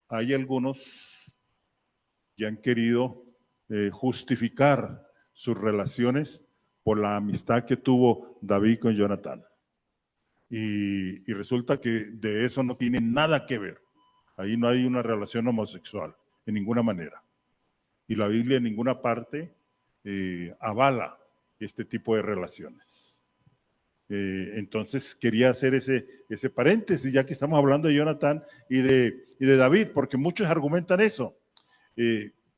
hay algunos que han querido justificar sus relaciones por la amistad que tuvo David con Jonatán. Y resulta que de eso no tiene nada que ver. Ahí no hay una relación homosexual, en ninguna manera. Y la Biblia en ninguna parte avala este tipo de relaciones. Entonces quería hacer ese paréntesis, ya que estamos hablando de Jonatán y de David, porque muchos argumentan eso.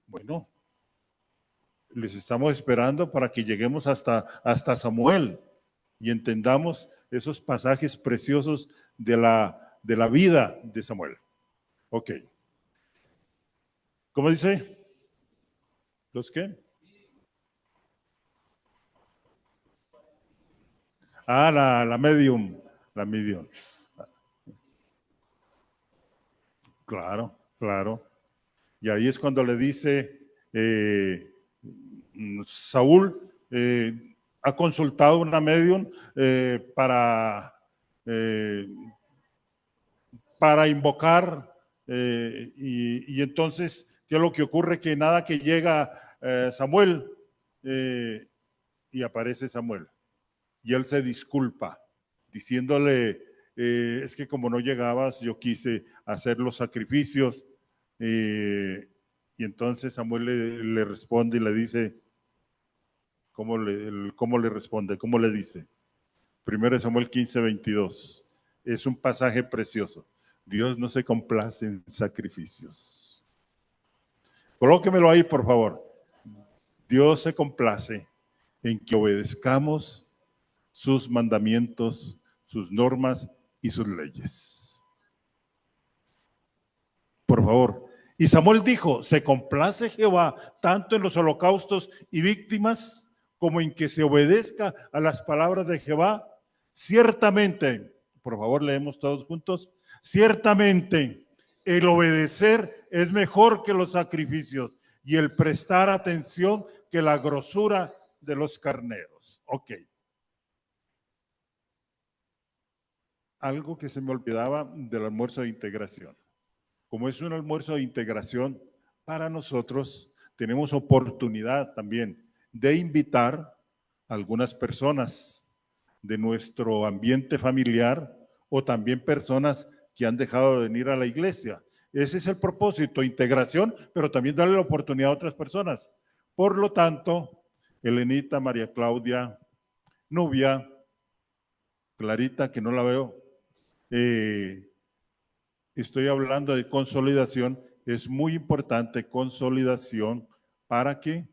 Bueno, les estamos esperando para que lleguemos hasta Samuel y entendamos esos pasajes preciosos de la vida de Samuel. Ok. ¿Cómo dice? ¿Los qué? La medium. La medium. Claro, claro. Y ahí es cuando le dice Saúl ha consultado una medium para invocar y entonces, ¿qué es lo que ocurre? Que nada que llega Samuel y aparece Samuel y él se disculpa diciéndole es que como no llegabas yo quise hacer los sacrificios y entonces Samuel le responde y le dice ¿cómo le responde? ¿Cómo le dice? 1 Samuel 15:22 es un pasaje precioso. Dios no se complace en sacrificios. Colóquemelo ahí, por favor. Dios se complace en que obedezcamos sus mandamientos, sus normas y sus leyes. Por favor. Y Samuel dijo, ¿se complace Jehová tanto en los holocaustos y víctimas como en que se obedezca a las palabras de Jehová? Ciertamente, por favor leemos todos juntos, ciertamente el obedecer es mejor que los sacrificios y el prestar atención que la grosura de los carneros. Ok. Algo que se me olvidaba del almuerzo de integración. Como es un almuerzo de integración, para nosotros tenemos oportunidad también de invitar a algunas personas de nuestro ambiente familiar o también personas que han dejado de venir a la iglesia. Ese es el propósito, integración, pero también darle la oportunidad a otras personas. Por lo tanto, Elenita, María Claudia, Nubia, Clarita, que no la veo, estoy hablando de consolidación, es muy importante consolidación para que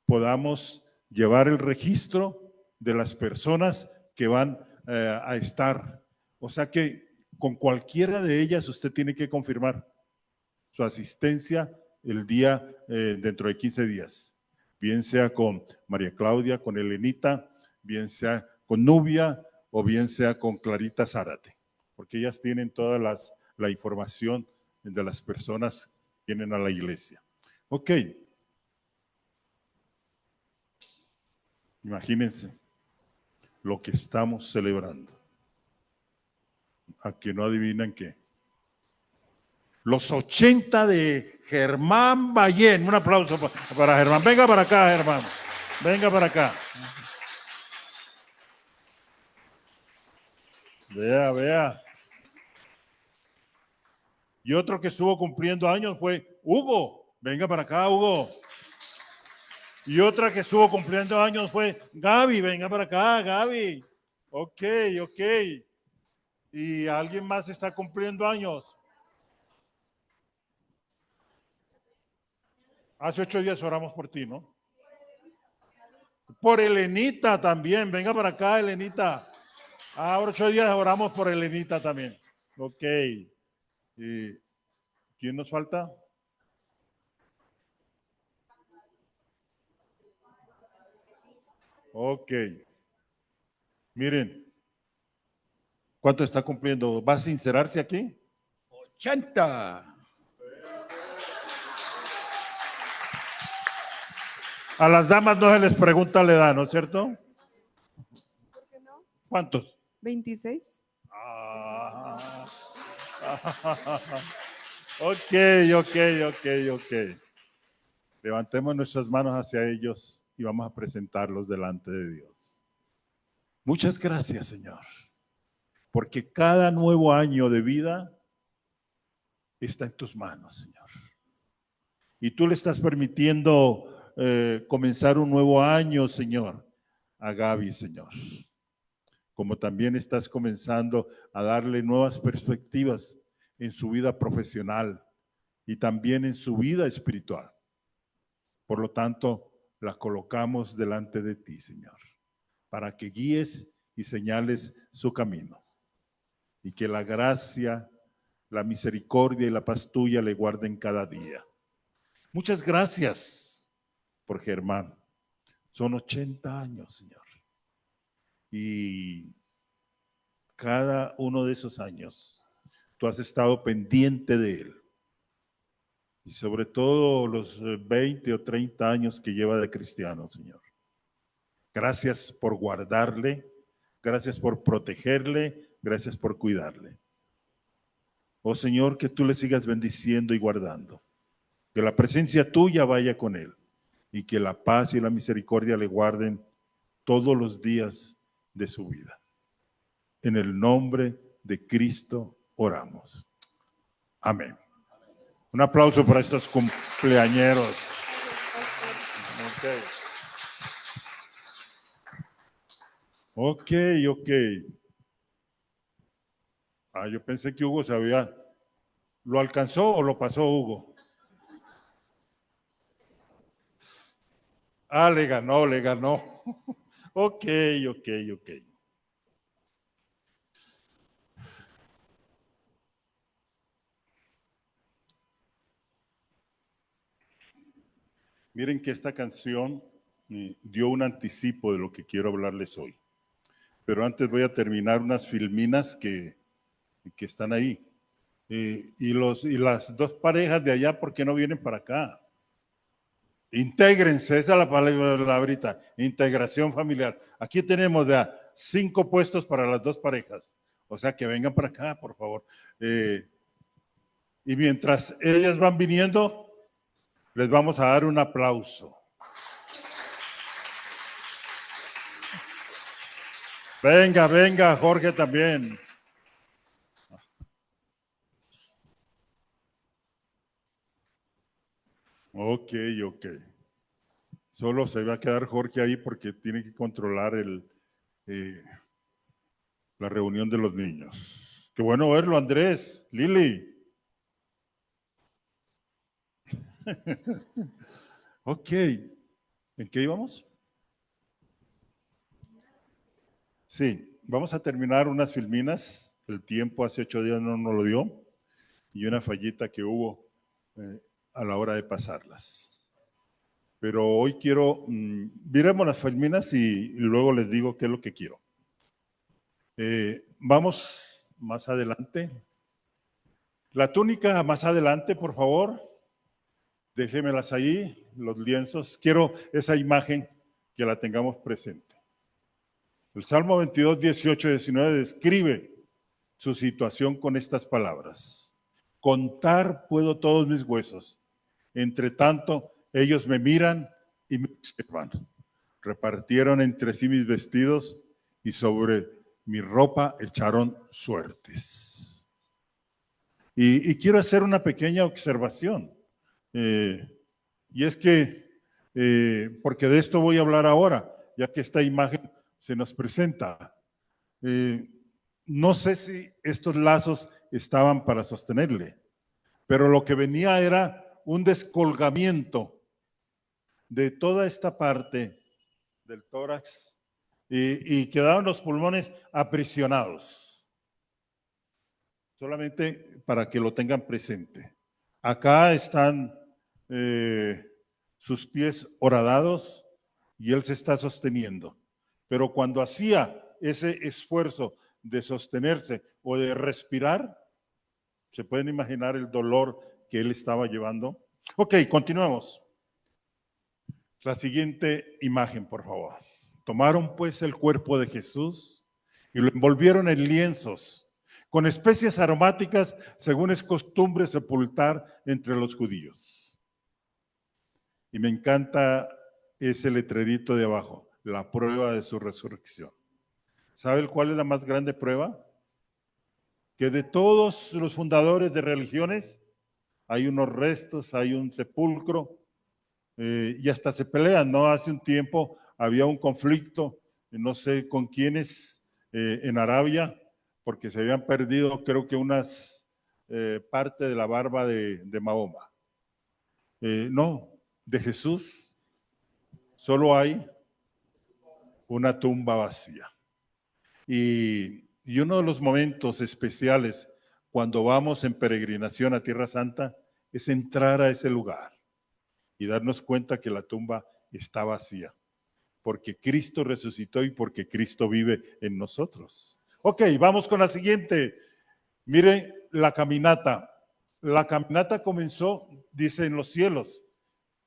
podamos llevar el registro de las personas que van a estar. O sea que con cualquiera de ellas usted tiene que confirmar su asistencia el día dentro de 15 días. Bien sea con María Claudia, con Elenita, bien sea con Nubia o bien sea con Clarita Zárate, porque ellas tienen toda la información de las personas que vienen a la iglesia. Ok. Imagínense lo que estamos celebrando. A que no adivinan qué. Los 80 de Germán Ballén. Un aplauso para Germán. Venga para acá, Germán. Venga para acá. Vea, vea. Y otro que estuvo cumpliendo años fue Hugo. Venga para acá, Hugo. Y otra que estuvo cumpliendo años fue Gaby. Venga para acá, Gaby. Ok, ok. ¿Y alguien más está cumpliendo años? Hace 8 días oramos por ti, ¿no? Por Elenita también. Venga para acá, Elenita. Ahora 8 días oramos por Elenita también. Ok. ¿Y quién nos falta? Ok. Miren. ¿Cuánto está cumpliendo? ¿Va a sincerarse aquí? 80. A las damas no se les pregunta la edad, ¿no es cierto? ¿Por qué no? ¿Cuántos? 26. Ok. Levantemos nuestras manos hacia ellos y vamos a presentarlos delante de Dios. Muchas gracias, Señor, porque cada nuevo año de vida está en tus manos, Señor. Y tú le estás permitiendo comenzar un nuevo año, Señor, a Gaby, Señor. Como también estás comenzando a darle nuevas perspectivas en su vida profesional y también en su vida espiritual. Por lo tanto, la colocamos delante de ti, Señor, para que guíes y señales su camino. Y que la gracia, la misericordia y la paz tuya le guarden cada día. Muchas gracias por Germán. Son 80 años, Señor. Y cada uno de esos años, tú has estado pendiente de él. Y sobre todo los 20 o 30 años que lleva de cristiano, Señor. Gracias por guardarle, gracias por protegerle, gracias por cuidarle. Oh Señor, que tú le sigas bendiciendo y guardando. Que la presencia tuya vaya con él y que la paz y la misericordia le guarden todos los días de su vida. En el nombre de Cristo oramos. Amén. Un aplauso para estos cumpleañeros. Ok. Yo pensé que Hugo sabía. ¿Lo alcanzó o lo pasó Hugo? Le ganó. Ok. Miren que esta canción dio un anticipo de lo que quiero hablarles hoy. Pero antes voy a terminar unas filminas que están ahí. Y las dos parejas de allá, ¿por qué no vienen para acá? Intégrense, esa es la palabrita, integración familiar. Aquí tenemos, vea, 5 puestos para las dos parejas. O sea, que vengan para acá, por favor. Y mientras ellas van viniendo, les vamos a dar un aplauso. Venga, Jorge también. Ok. Solo se va a quedar Jorge ahí porque tiene que controlar la reunión de los niños. Qué bueno verlo, Andrés, Lili. Ok. ¿En qué íbamos? Sí, vamos a terminar unas filminas. El tiempo hace 8 días no nos lo dio y una fallita que hubo a la hora de pasarlas. Pero hoy quiero, miremos las filminas y luego les digo qué es lo que quiero. Vamos más adelante. La túnica más adelante, por favor. Déjemelas ahí, los lienzos. Quiero esa imagen que la tengamos presente. El Salmo 22, 18 y 19 describe su situación con estas palabras. Contar puedo todos mis huesos. Entre tanto, ellos me miran y me observan. Repartieron entre sí mis vestidos y sobre mi ropa echaron suertes. Y quiero hacer una pequeña observación. Y es que, porque de esto voy a hablar ahora, ya que esta imagen se nos presenta. No sé si estos lazos estaban para sostenerle, pero lo que venía era un descolgamiento de toda esta parte del tórax y quedaban los pulmones aprisionados. Solamente para que lo tengan presente. Acá están sus pies horadados y él se está sosteniendo. Pero cuando hacía ese esfuerzo de sostenerse o de respirar, ¿se pueden imaginar el dolor que él estaba llevando? Ok, continuemos. La siguiente imagen, por favor. Tomaron pues el cuerpo de Jesús y lo envolvieron en lienzos con especias aromáticas, según es costumbre sepultar entre los judíos. Y me encanta ese letrerito de abajo, la prueba de su resurrección. ¿Sabe cuál es la más grande prueba? Que de todos los fundadores de religiones hay unos restos, hay un sepulcro, y hasta se pelean, ¿no? Hace un tiempo había un conflicto, no sé con quiénes, en Arabia, porque se habían perdido, creo que unas parte de la barba de Mahoma. No, de Jesús solo hay una tumba vacía. Y uno de los momentos especiales cuando vamos en peregrinación a Tierra Santa es entrar a ese lugar y darnos cuenta que la tumba está vacía, porque Cristo resucitó y porque Cristo vive en nosotros. Ok, vamos con la siguiente. Miren la caminata. La caminata comenzó, dice, en los cielos,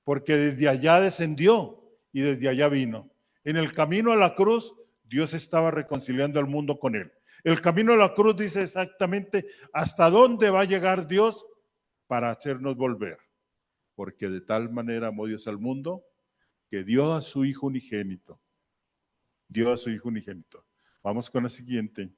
porque desde allá descendió y desde allá vino. En el camino a la cruz, Dios estaba reconciliando al mundo con él. El camino a la cruz dice exactamente hasta dónde va a llegar Dios para hacernos volver. Porque de tal manera amó Dios al mundo que dio a su Hijo unigénito. Dio a su Hijo unigénito. Vamos con la siguiente.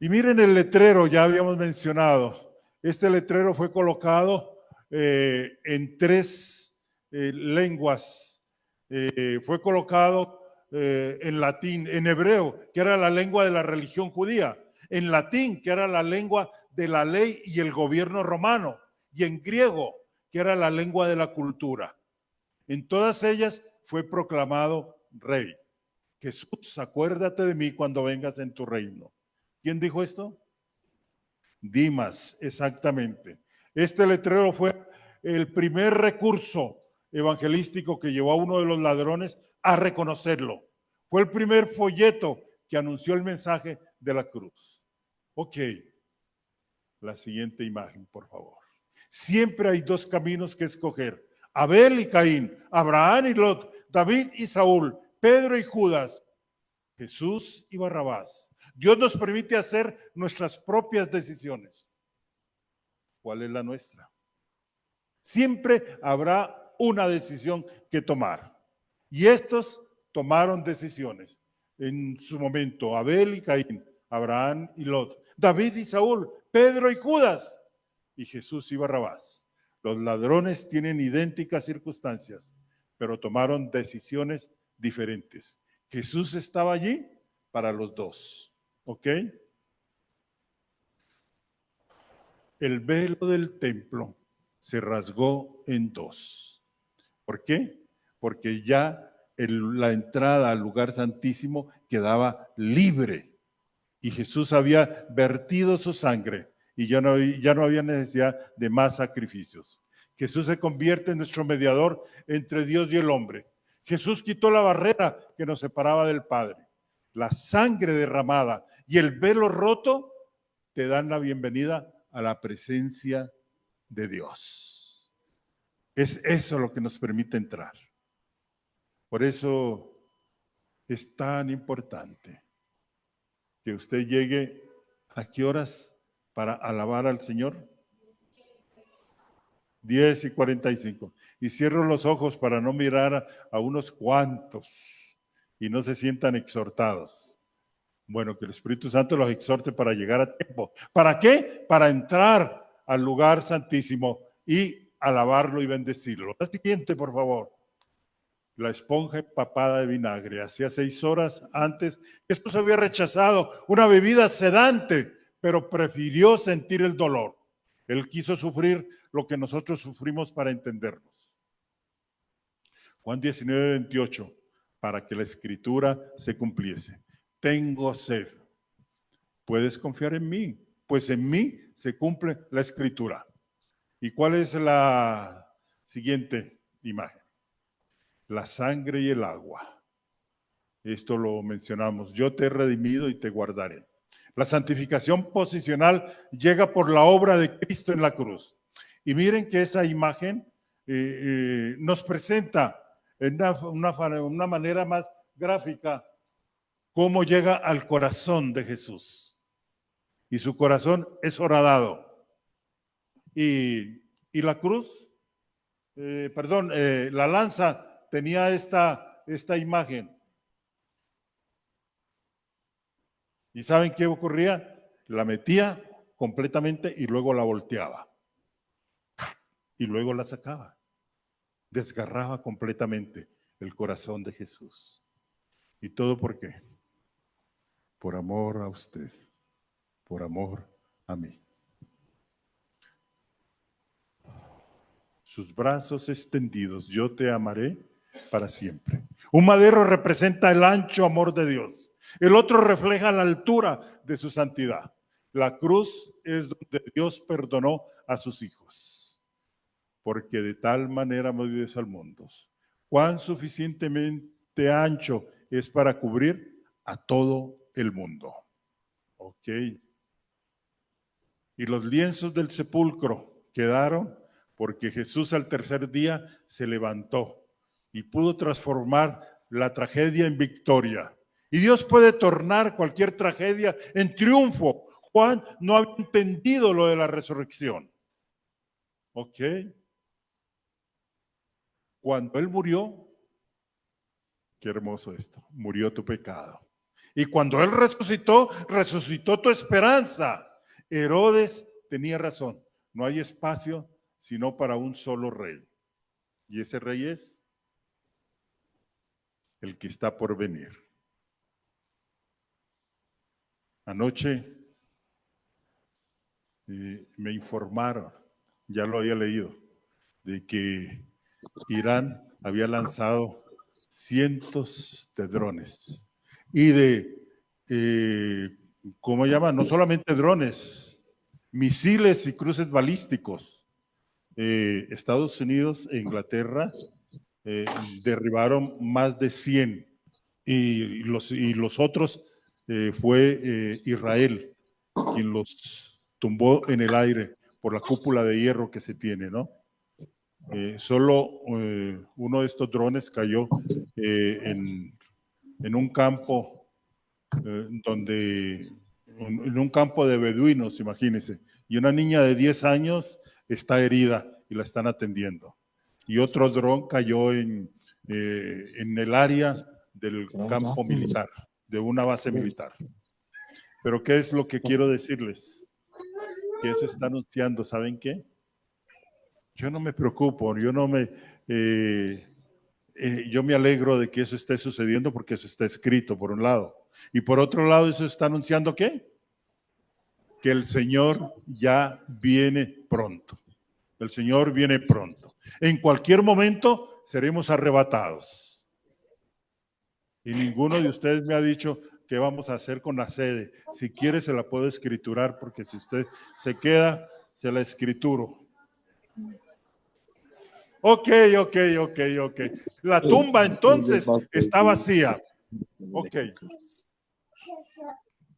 Y miren el letrero, ya habíamos mencionado. Este letrero fue colocado en 3 lenguas. Fue colocado en latín, en hebreo, que era la lengua de la religión judía, en latín, que era la lengua de la ley y el gobierno romano, y en griego, que era la lengua de la cultura. En todas ellas fue proclamado rey. Jesús, acuérdate de mí cuando vengas en tu reino. ¿Quién dijo esto? Dimas, exactamente. Este letrero fue el primer recurso evangelístico que llevó a uno de los ladrones a reconocerlo. Fue el primer folleto que anunció el mensaje de la cruz. Ok, la siguiente imagen, por favor. Siempre hay 2 caminos que escoger: Abel y Caín, Abraham y Lot, David y Saúl, Pedro y Judas, Jesús y Barrabás. Dios nos permite hacer nuestras propias decisiones. ¿Cuál es la nuestra? Siempre habrá una decisión que tomar. Y estos tomaron decisiones. En su momento, Abel y Caín, Abraham y Lot, David y Saúl, Pedro y Judas, y Jesús y Barrabás. Los ladrones tienen idénticas circunstancias, pero tomaron decisiones diferentes. Jesús estaba allí para los 2, ¿ok? El velo del templo se rasgó en 2. ¿Por qué? Porque ya la entrada al lugar santísimo quedaba libre y Jesús había vertido su sangre y ya no había necesidad de más sacrificios. Jesús se convierte en nuestro mediador entre Dios y el hombre. Jesús quitó la barrera que nos separaba del Padre. La sangre derramada y el velo roto te dan la bienvenida a la presencia de Dios. Es eso lo que nos permite entrar. Por eso es tan importante que usted llegue ¿a qué horas para alabar al Señor? 10:45. Y cierro los ojos para no mirar a unos cuantos y no se sientan exhortados. Bueno, que el Espíritu Santo los exhorte para llegar a tiempo. ¿Para qué? Para entrar al lugar santísimo y alabarlo y bendecirlo. La siguiente, por favor. La esponja empapada de vinagre. Hacía 6 horas antes, Jesús había rechazado una bebida sedante, pero prefirió sentir el dolor. Él quiso sufrir lo que nosotros sufrimos para entendernos. Juan 19:28, para que la escritura se cumpliese. Tengo sed. Puedes confiar en mí, pues en mí se cumple la escritura. ¿Y cuál es la siguiente imagen? La sangre y el agua. Esto lo mencionamos. Yo te he redimido y te guardaré. La santificación posicional llega por la obra de Cristo en la cruz. Y miren que esa imagen nos presenta en una manera más gráfica cómo llega al corazón de Jesús. y su corazón es horadado. Y la cruz, la lanza tenía esta imagen. ¿Y saben qué ocurría? La metía completamente y luego la volteaba. Y luego la sacaba. Desgarraba completamente el corazón de Jesús. ¿Y todo por qué? Por amor a usted, por amor a mí. Sus brazos extendidos, yo te amaré para siempre. Un madero representa el ancho amor de Dios. El otro refleja la altura de su santidad. La cruz es donde Dios perdonó a sus hijos. Porque de tal manera amó Dios al mundo. Cuán suficientemente ancho es para cubrir a todo el mundo. Ok. Y los lienzos del sepulcro quedaron porque Jesús al tercer día se levantó y pudo transformar la tragedia en victoria. Y Dios puede tornar cualquier tragedia en triunfo. Juan no había entendido lo de la resurrección. ¿Ok? Cuando Él murió, qué hermoso esto, murió tu pecado. Y cuando Él resucitó, resucitó tu esperanza. Herodes tenía razón, no hay espacio sino para un solo rey. Y ese rey es el que está por venir. Anoche me informaron, ya lo había leído, de que Irán había lanzado cientos de drones y de, ¿cómo llaman? No solamente drones, misiles y cruces balísticos. Estados Unidos e Inglaterra derribaron más de 100 y los otros fue Israel quien los tumbó en el aire por la cúpula de hierro que se tiene, ¿no? Solo uno de estos drones cayó en un campo en un campo de beduinos, imagínense, y una niña de 10 años está herida y la están atendiendo. Y otro dron cayó en el área del campo militar, de una base militar. Pero ¿qué es lo que quiero decirles? Que eso está anunciando, ¿saben qué? Yo no me preocupo, yo me alegro de que eso esté sucediendo porque eso está escrito por un lado. Y por otro lado, eso está anunciando ¿qué? Que el Señor ya viene pronto. El Señor viene pronto. En cualquier momento seremos arrebatados. Y ninguno de ustedes me ha dicho qué vamos a hacer con la sede. Si quiere se la puedo escriturar porque si usted se queda, se la escrituro. Ok. La tumba entonces está vacía. Ok.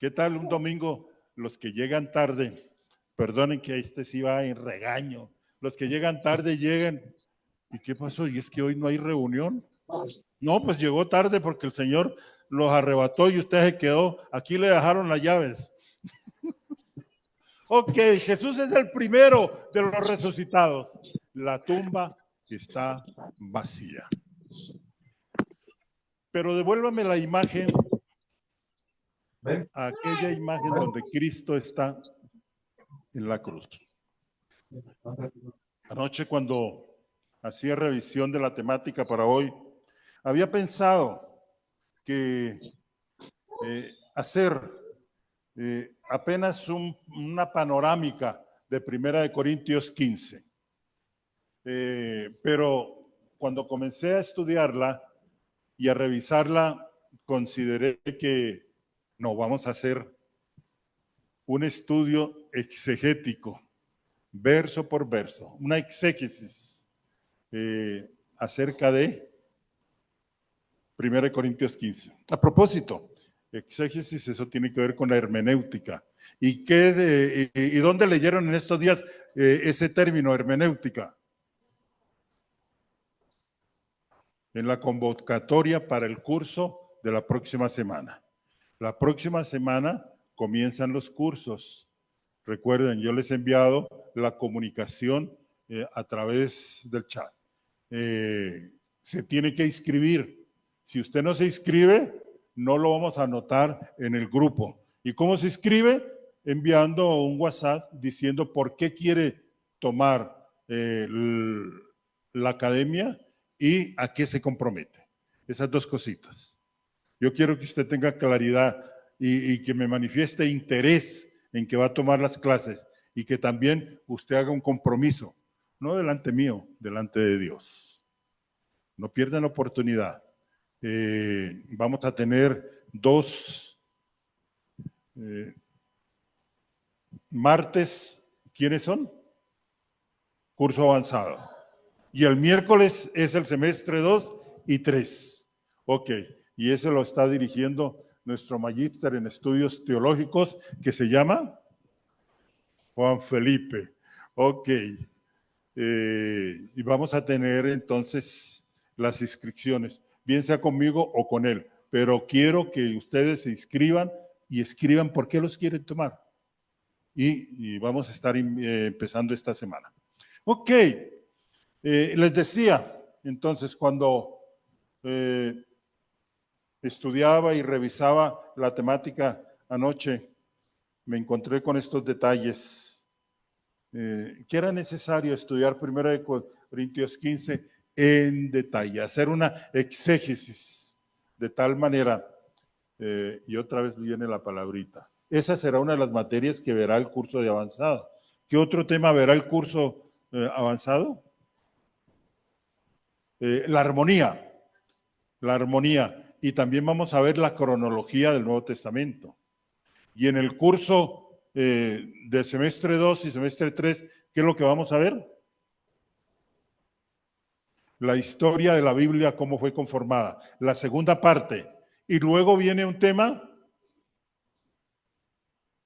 ¿Qué tal un domingo? Los que llegan tarde, perdonen que este sí va en regaño. Los que llegan tarde llegan. ¿Y qué pasó? ¿Y es que hoy no hay reunión? No, pues llegó tarde porque el Señor los arrebató y usted se quedó. Aquí le dejaron las llaves. Ok, Jesús es el primero de los resucitados. La tumba está vacía. Pero devuélvame la imagen, aquella imagen donde Cristo está en la cruz. Anoche cuando hacía revisión de la temática para hoy, había pensado que hacer apenas una panorámica de 1 Corintios 15. Pero cuando comencé a estudiarla y a revisarla, consideré que no, vamos a hacer un estudio exegético, verso por verso, una exégesis acerca de 1 Corintios 15. A propósito, exégesis, eso tiene que ver con la hermenéutica. ¿Y dónde leyeron en estos días ese término, hermenéutica? En la convocatoria para el curso de la próxima semana. La próxima semana comienzan los cursos. Recuerden, yo les he enviado la comunicación a través del chat. Se tiene que inscribir. Si usted no se inscribe, no lo vamos a anotar en el grupo. ¿Y cómo se inscribe? Enviando un WhatsApp diciendo por qué quiere tomar la academia y a qué se compromete. Esas dos cositas. Yo quiero que usted tenga claridad y que me manifieste interés en que va a tomar las clases y que también usted haga un compromiso, no delante mío, delante de Dios. No pierdan la oportunidad. Vamos a tener 2 martes. ¿Quiénes son? Curso avanzado. Y el miércoles es el semestre 2 y 3. Ok, y eso lo está dirigiendo nuestro magíster en estudios teológicos, que se llama Juan Felipe. Ok, y vamos a tener entonces las inscripciones, bien sea conmigo o con él, pero quiero que ustedes se inscriban y escriban por qué los quieren tomar. Y vamos a estar empezando esta semana. Ok, les decía, entonces, cuando estudiaba y revisaba la temática anoche, me encontré con estos detalles, que era necesario estudiar 1 Corintios 15 en detalle, hacer una exégesis de tal manera, y otra vez viene la palabrita. Esa será una de las materias que verá el curso de avanzado. ¿Qué otro tema verá el curso avanzado? La armonía. Y también vamos a ver la cronología del Nuevo Testamento. Y en el curso de semestre 2 y semestre 3, ¿qué es lo que vamos a ver? La historia de la Biblia, cómo fue conformada. La segunda parte. Y luego viene un tema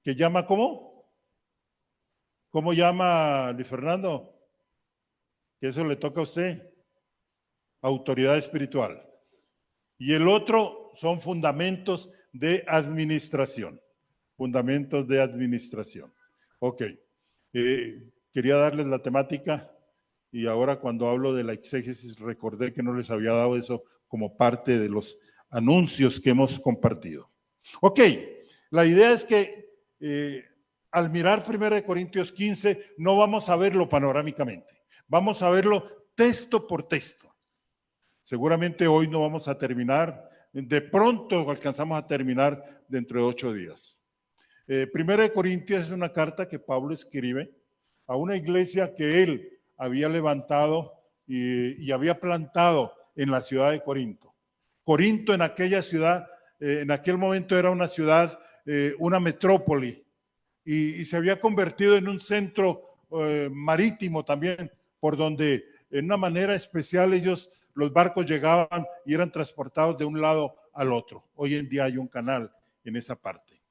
que llama ¿cómo? ¿Cómo llama Luis Fernando? Que eso le toca a usted. Autoridad espiritual. Y el otro son fundamentos de administración. Fundamentos de administración. Ok. Quería darles la temática y ahora cuando hablo de la exégesis recordé que no les había dado eso como parte de los anuncios que hemos compartido. Ok. La idea es que al mirar 1 Corintios 15 no vamos a verlo panorámicamente. Vamos a verlo texto por texto. Seguramente hoy no vamos a terminar, de pronto alcanzamos a terminar dentro de 8 días. 1 Corintios es una carta que Pablo escribe a una iglesia que él había levantado y había plantado en la ciudad de Corinto. Corinto en aquella ciudad, en aquel momento era una ciudad, una metrópoli, y se había convertido en un centro marítimo también, por donde en una manera especial los barcos llegaban y eran transportados de un lado al otro. Hoy en día hay un canal en esa parte.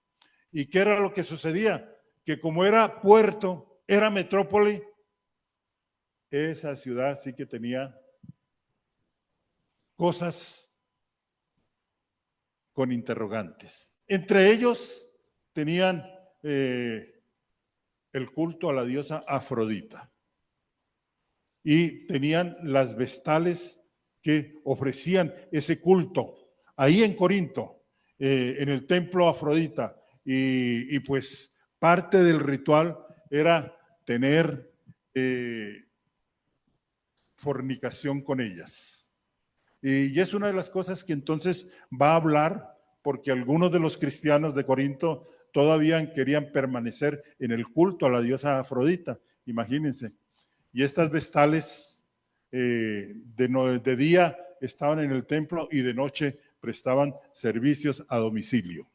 ¿Y qué era lo que sucedía? Que como era puerto, era metrópoli, esa ciudad sí que tenía cosas con interrogantes. Entre ellos tenían el culto a la diosa Afrodita y tenían las vestales que ofrecían ese culto ahí en Corinto, en el templo Afrodita, y pues parte del ritual era tener fornicación con ellas. Y es una de las cosas que entonces va a hablar, porque algunos de los cristianos de Corinto todavía querían permanecer en el culto a la diosa Afrodita, imagínense. Y estas vestales de día estaban en el templo y de noche prestaban servicios a domicilio.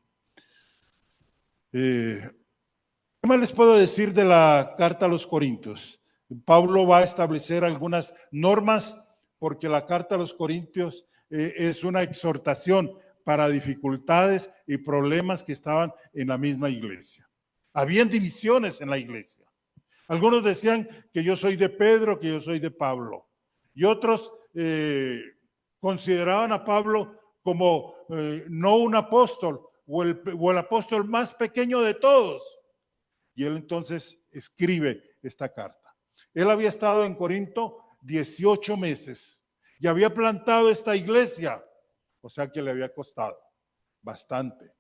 ¿Qué más les puedo decir de la carta a los Corintios? Pablo va a establecer algunas normas porque la carta a los Corintios es una exhortación para dificultades y problemas que estaban en la misma iglesia. Habían divisiones en la iglesia. Algunos decían que yo soy de Pedro, que yo soy de Pablo. Y otros consideraban a Pablo como no un apóstol o el apóstol más pequeño de todos. Y él entonces escribe esta carta. Él había estado en Corinto 18 meses y había plantado esta iglesia, o sea que le había costado bastante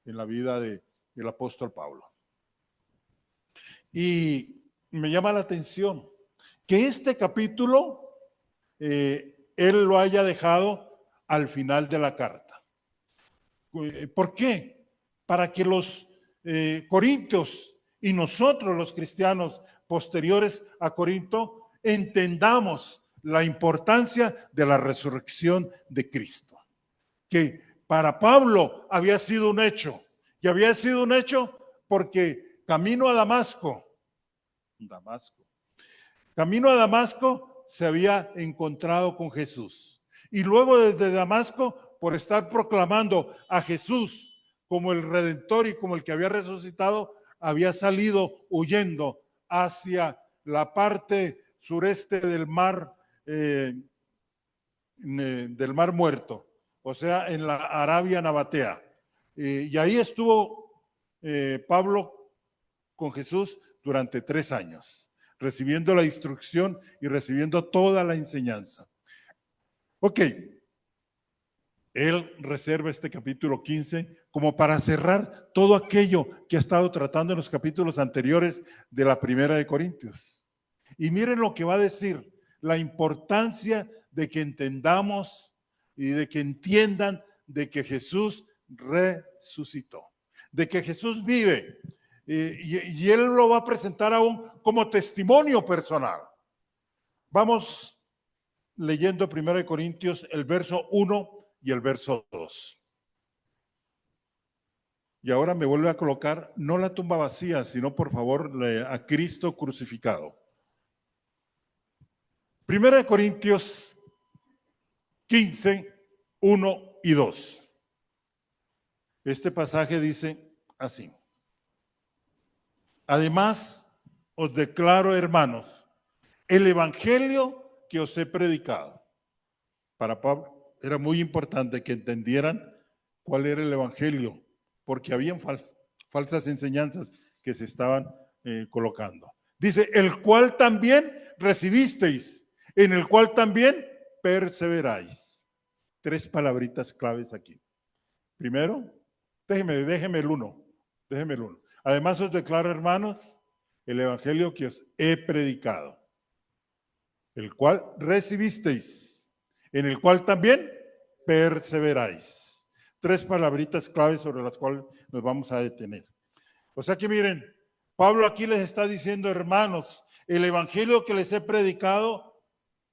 en la vida del apóstol Pablo. Y me llama la atención que este capítulo él lo haya dejado al final de la carta. ¿Por qué? Para que los corintios y nosotros los cristianos posteriores a Corinto entendamos la importancia de la resurrección de Cristo, que para Pablo había sido un hecho, y había sido un hecho porque camino a Damasco se había encontrado con Jesús. Y luego desde Damasco, por estar proclamando a Jesús como el Redentor y como el que había resucitado, había salido huyendo hacia la parte sureste del mar Muerto, o sea, en la Arabia Nabatea. Y ahí estuvo Pablo con Jesús durante 3 años, recibiendo la instrucción y recibiendo toda la enseñanza. Ok, él reserva este capítulo 15 como para cerrar todo aquello que ha estado tratando en los capítulos anteriores de la Primera de Corintios. Y miren lo que va a decir, la importancia de que entendamos y de que entiendan de que Jesús resucitó, de que Jesús vive. Y él lo va a presentar aún como testimonio personal. Vamos leyendo 1 Corintios, el verso 1 y el verso 2. Y ahora me vuelve a colocar, no la tumba vacía, sino por favor a Cristo crucificado. 1 Corintios 15, 1 y 2. Este pasaje dice así: además, os declaro, hermanos, el evangelio que os he predicado. Para Pablo era muy importante que entendieran cuál era el evangelio, porque habían falsas enseñanzas que se estaban colocando. Dice, el cual también recibisteis, en el cual también perseveráis. 3 palabritas claves aquí. Primero, déjeme el uno. Además os declaro, hermanos, el evangelio que os he predicado, el cual recibisteis, en el cual también perseveráis. 3 palabritas claves sobre las cuales nos vamos a detener. O sea que miren, Pablo aquí les está diciendo, hermanos, el evangelio que les he predicado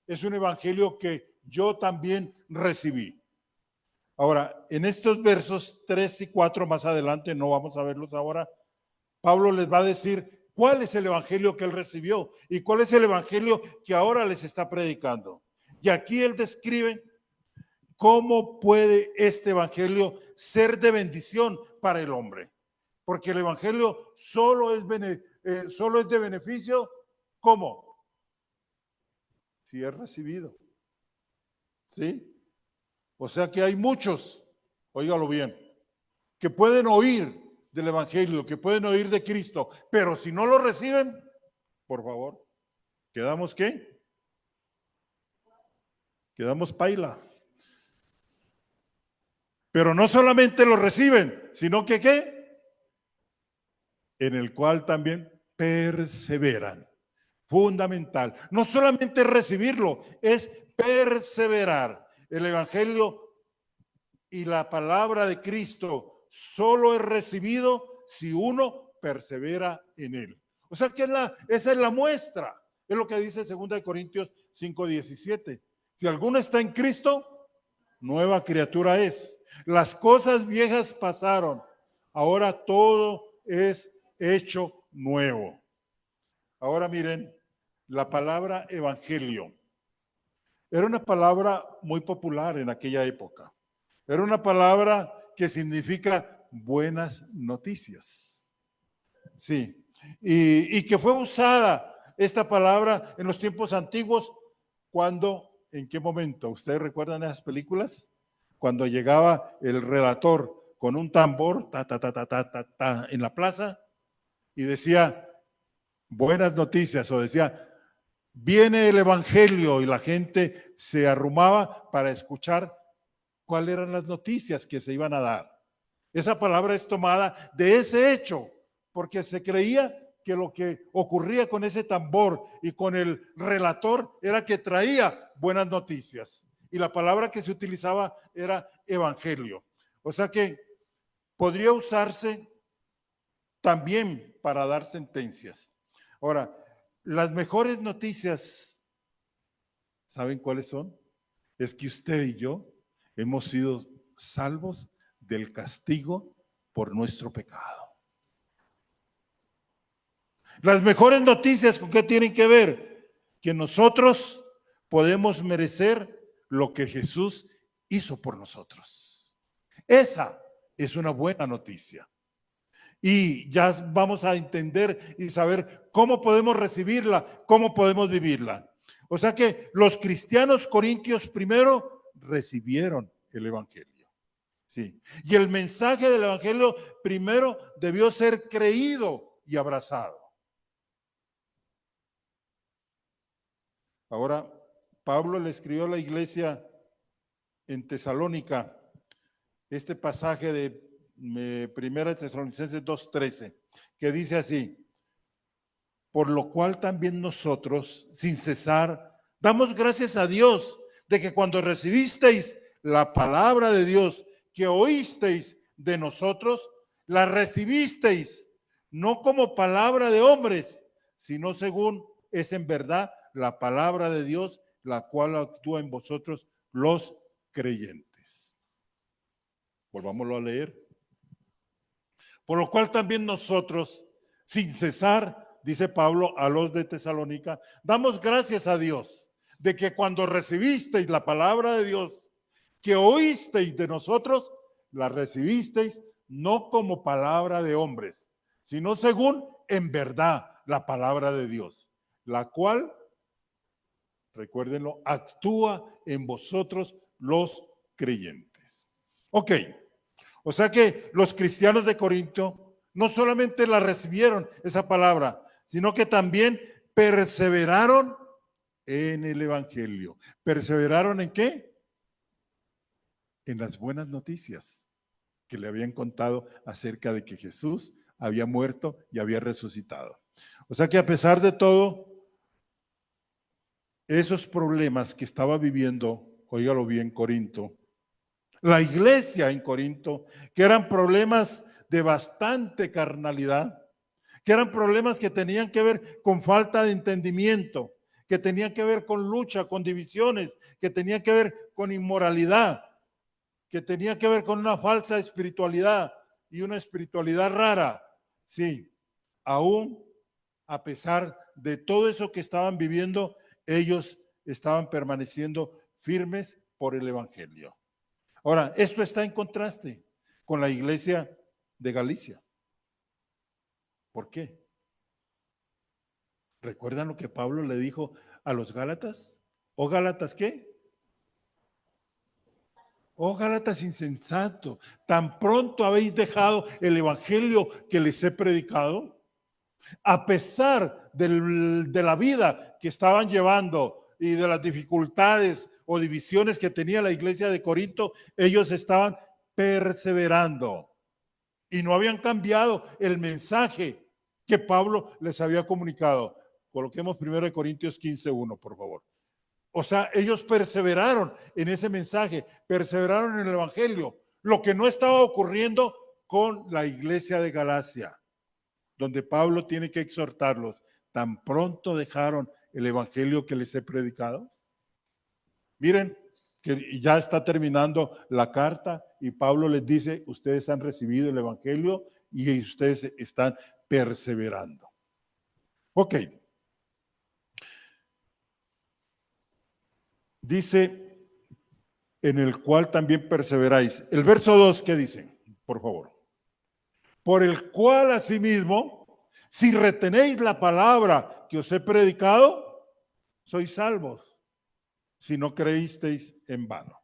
es un evangelio que yo también recibí. Ahora, en estos versos 3 y 4 más adelante, no vamos a verlos ahora, Pablo les va a decir cuál es el evangelio que él recibió y cuál es el evangelio que ahora les está predicando. Y aquí él describe cómo puede este evangelio ser de bendición para el hombre. Porque el evangelio solo es de beneficio, ¿cómo? Si es recibido. ¿Sí? O sea que hay muchos, óigalo bien, que pueden oír del evangelio, que pueden oír de Cristo, pero si no lo reciben, por favor, ¿quedamos qué? Quedamos paila. Pero no solamente lo reciben, sino que ¿qué? En el cual también perseveran. Fundamental. No solamente recibirlo, es perseverar. El evangelio y la palabra de Cristo solo es recibido si uno persevera en él. O sea que esa es la muestra. Es lo que dice 2 Corintios 5:17. Si alguno está en Cristo, nueva criatura es. Las cosas viejas pasaron, ahora todo es hecho nuevo. Ahora miren, la palabra evangelio era una palabra muy popular en aquella época. Era una palabra que significa buenas noticias. Sí, y que fue usada esta palabra en los tiempos antiguos ¿en qué momento? ¿Ustedes recuerdan esas películas? Cuando llegaba el relator con un tambor, en la plaza, y decía buenas noticias, o decía viene el evangelio, y la gente se arrumaba para escuchar cuáles eran las noticias que se iban a dar. Esa palabra es tomada de ese hecho, porque se creía que lo que ocurría con ese tambor y con el relator era que traía buenas noticias. Y la palabra que se utilizaba era evangelio. O sea que podría usarse también para dar sentencias. Ahora, las mejores noticias, ¿saben cuáles son? Es que usted y yo hemos sido salvos del castigo por nuestro pecado. Las mejores noticias, ¿con qué tienen que ver? Que nosotros podemos merecer lo que Jesús hizo por nosotros. Esa es una buena noticia. Y ya vamos a entender y saber cómo podemos recibirla, cómo podemos vivirla. O sea que los cristianos corintios primero recibieron el evangelio. Sí. Y el mensaje del evangelio primero debió ser creído y abrazado. Ahora, Pablo le escribió a la iglesia en Tesalónica este pasaje de 1 Tesalonicenses 2:13, que dice así: por lo cual también nosotros, sin cesar, damos gracias a Dios de que cuando recibisteis la palabra de Dios que oísteis de nosotros, la recibisteis no como palabra de hombres, sino según es en verdad la palabra de Dios, la cual actúa en vosotros los creyentes. Volvámoslo a leer. Por lo cual también nosotros, sin cesar, dice Pablo a los de Tesalónica, damos gracias a Dios de que cuando recibisteis la palabra de Dios, que oísteis de nosotros, la recibisteis no como palabra de hombres, sino según en verdad la palabra de Dios, la cual, recuérdenlo, actúa en vosotros los creyentes. Ok, o sea que los cristianos de Corinto no solamente la recibieron, esa palabra, sino que también perseveraron en el evangelio. ¿Perseveraron en qué? En las buenas noticias que le habían contado acerca de que Jesús había muerto y había resucitado. O sea que a pesar de todo, esos problemas que estaba viviendo, óigalo bien, Corinto, la iglesia en Corinto, que eran problemas de bastante carnalidad, que eran problemas que tenían que ver con falta de entendimiento, que tenían que ver con lucha, con divisiones, que tenían que ver con inmoralidad, que tenía que ver con una falsa espiritualidad y una espiritualidad rara. Sí, aún a pesar de todo eso que estaban viviendo, ellos estaban permaneciendo firmes por el evangelio. Ahora, esto está en contraste con la iglesia de Galicia. ¿Por qué? ¿Recuerdan lo que Pablo le dijo a los Gálatas? ¿O Gálatas qué? Oh Gálatas insensato, ¿tan pronto habéis dejado el evangelio que les he predicado? A pesar de la vida que estaban llevando y de las dificultades o divisiones que tenía la iglesia de Corinto, ellos estaban perseverando y no habían cambiado el mensaje que Pablo les había comunicado. Coloquemos 1 Corintios 15:1, por favor. O sea, ellos perseveraron en ese mensaje, perseveraron en el evangelio, lo que no estaba ocurriendo con la iglesia de Galacia, donde Pablo tiene que exhortarlos. Tan pronto dejaron el evangelio que les he predicado. Miren que ya está terminando la carta y Pablo les dice, ustedes han recibido el evangelio y ustedes están perseverando. Ok. Dice, en el cual también perseveráis. El verso 2, ¿qué dice? Por favor. Por el cual asimismo, si retenéis la palabra que os he predicado, sois salvos, si no creísteis en vano.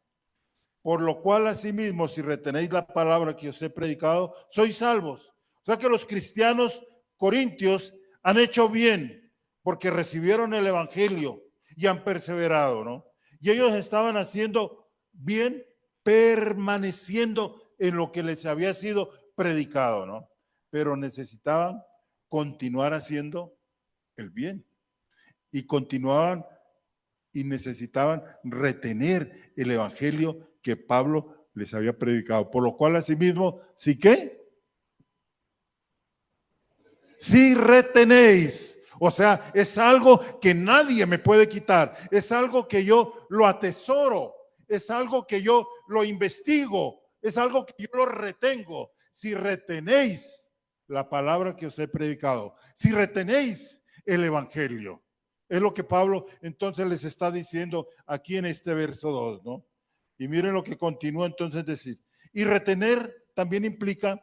por lo cual asimismo, si retenéis la palabra que os he predicado, sois salvos. O sea que los cristianos corintios han hecho bien porque recibieron el evangelio y han perseverado, ¿no? Y ellos estaban haciendo bien, permaneciendo en lo que les había sido predicado, ¿no? Pero necesitaban continuar haciendo el bien y continuaban y necesitaban retener el evangelio que Pablo les había predicado, por lo cual asimismo, ¿sí qué? Si retenéis, o sea, es algo que nadie me puede quitar, es algo que yo lo atesoro, es algo que yo lo investigo, es algo que yo lo retengo. Si retenéis la palabra que os he predicado, si retenéis el evangelio, es lo que Pablo entonces les está diciendo aquí en este verso 2, ¿no? Y miren lo que continúa entonces decir. Y retener también implica,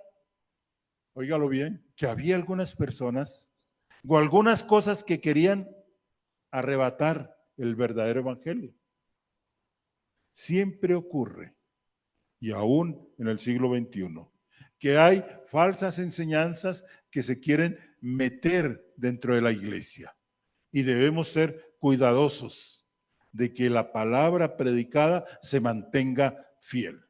óigalo bien, que había algunas personas o algunas cosas que querían arrebatar el verdadero evangelio. Siempre ocurre, y aún en el siglo XXI, que hay falsas enseñanzas que se quieren meter dentro de la iglesia. Y debemos ser cuidadosos de que la palabra predicada se mantenga fiel.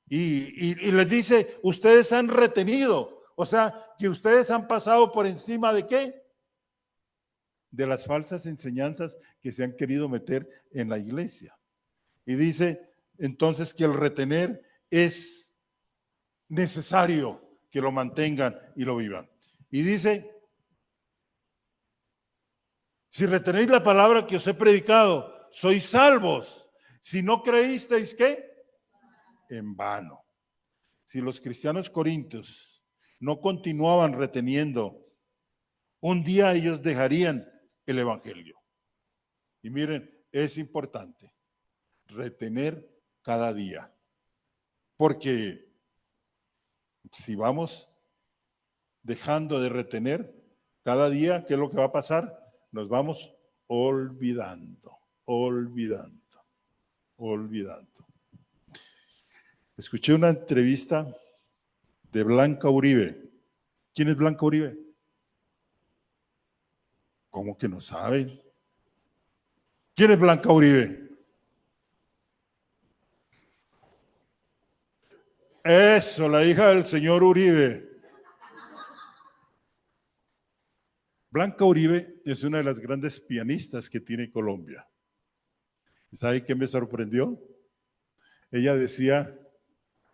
Y les dice, ustedes han retenido, o sea, que ustedes han pasado por encima de ¿qué? De las falsas enseñanzas que se han querido meter en la iglesia. Y dice entonces que el retener es necesario que lo mantengan y lo vivan. Y dice, si retenéis la palabra que os he predicado, sois salvos. Si no creísteis, ¿qué? En vano. Si los cristianos corintios no continuaban reteniendo, un día ellos dejarían el evangelio. Y miren, es importante retener cada día, porque si vamos dejando de retener cada día, ¿qué es lo que va a pasar? Nos vamos olvidando. Escuché una entrevista de Blanca Uribe. ¿Quién es Blanca Uribe? ¿Cómo que no saben? ¿Quién es Blanca Uribe? Eso, la hija del señor Uribe. Blanca Uribe es una de las grandes pianistas que tiene Colombia. ¿Sabe qué me sorprendió? Ella decía,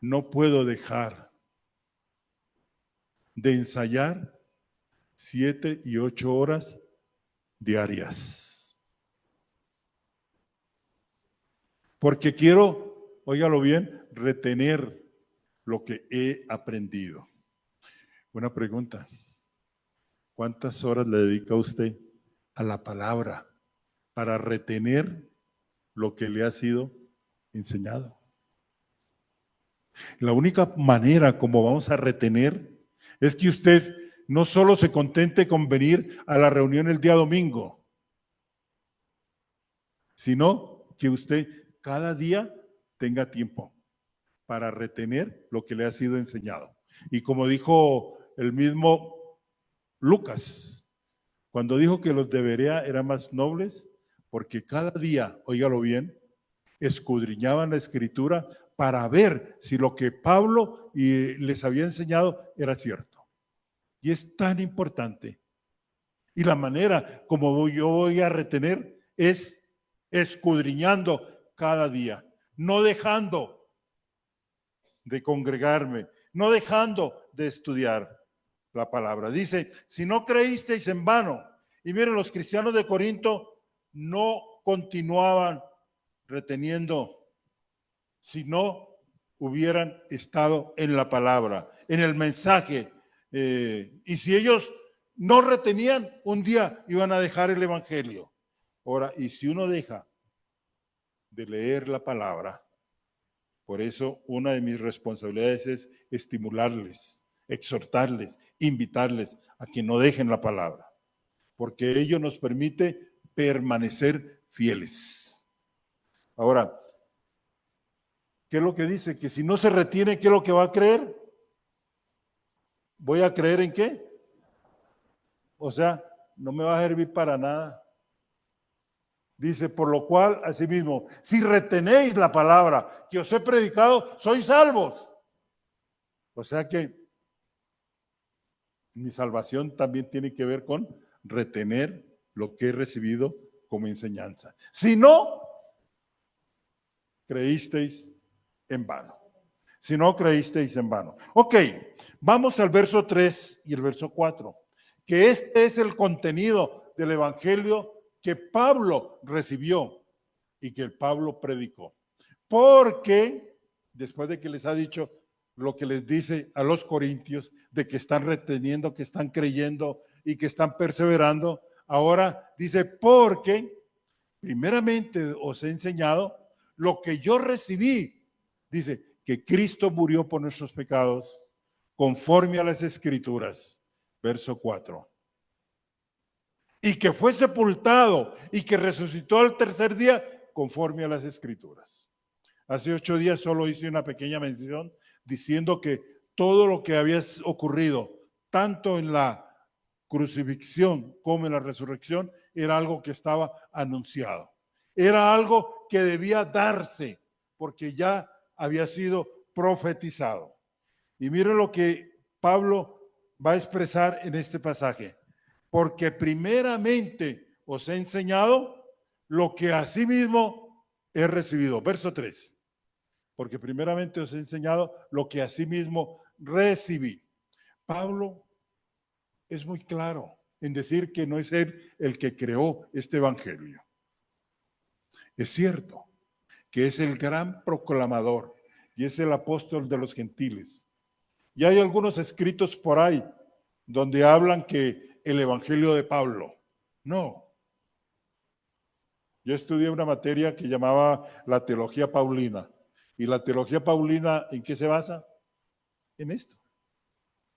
no puedo dejar de ensayar 7 y 8 horas diarias. Porque quiero, óigalo bien, retener lo que he aprendido. Una pregunta. ¿Cuántas horas le dedica usted a la palabra para retener lo que le ha sido enseñado? La única manera como vamos a retener es que usted no solo se contente con venir a la reunión el día domingo, sino que usted cada día tenga tiempo para retener lo que le ha sido enseñado. Y como dijo el mismo Lucas, cuando dijo que los de Berea eran más nobles, porque cada día, óigalo bien, escudriñaban la escritura para ver si lo que Pablo les había enseñado era cierto. Y es tan importante. Y la manera como yo voy a retener es escudriñando cada día, no dejando de congregarme, no dejando de estudiar la palabra. Dice, si no creísteis en vano. Y miren, los cristianos de Corinto no continuaban reteniendo si no hubieran estado en la palabra, en el mensaje. Y si ellos no retenían, un día iban a dejar el evangelio. Ahora, y si uno deja de leer la palabra, por eso una de mis responsabilidades es estimularles, exhortarles, invitarles a que no dejen la palabra, porque ello nos permite permanecer fieles. Ahora, ¿qué es lo que dice? Que si no se retiene, ¿qué es lo que va a creer? ¿Voy a creer en qué? O sea, no me va a servir para nada. Dice, por lo cual, asimismo, si retenéis la palabra que os he predicado, sois salvos. O sea que mi salvación también tiene que ver con retener lo que he recibido como enseñanza. Si no, creísteis en vano. Si no, creísteis en vano. Ok, vamos al verso 3 y el verso 4, que este es el contenido del evangelio que Pablo recibió y que Pablo predicó. Porque después de que les ha dicho lo que les dice a los corintios, de que están reteniendo, que están creyendo y que están perseverando, ahora dice, porque primeramente os he enseñado lo que yo recibí. Dice que Cristo murió por nuestros pecados conforme a las Escrituras. Verso 4. Y que fue sepultado y que resucitó al tercer día conforme a las Escrituras. Hace 8 días solo hice una pequeña mención diciendo que todo lo que había ocurrido, tanto en la crucifixión como en la resurrección, era algo que estaba anunciado. Era algo que debía darse porque ya había sido profetizado. Y miren lo que Pablo va a expresar en este pasaje. Porque primeramente os he enseñado lo que asimismo he recibido. Verso 3. Porque primeramente os he enseñado lo que asimismo recibí. Pablo es muy claro en decir que no es él el que creó este evangelio. Es cierto que es el gran proclamador y es el apóstol de los gentiles. Y hay algunos escritos por ahí donde hablan que el evangelio de Pablo. No. Yo estudié una materia que llamaba la teología paulina. ¿Y la teología paulina en qué se basa? En esto.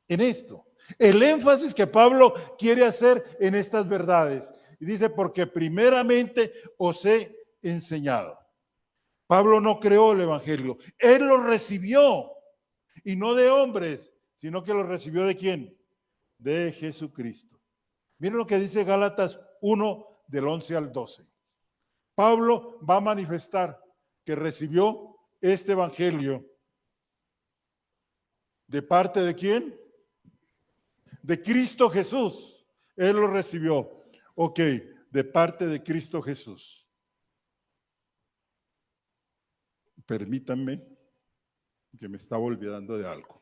En esto. El énfasis que Pablo quiere hacer en estas verdades. Y dice, porque primeramente os he enseñado. Pablo no creó el evangelio. Él lo recibió. Y no de hombres, sino que lo recibió ¿de quién? De Jesucristo. Miren lo que dice Gálatas 1 del 11 al 12. Pablo va a manifestar que recibió este evangelio de parte de quién? De Cristo Jesús. Él lo recibió. Ok, de parte de Cristo Jesús. Permítanme que me estaba olvidando de algo.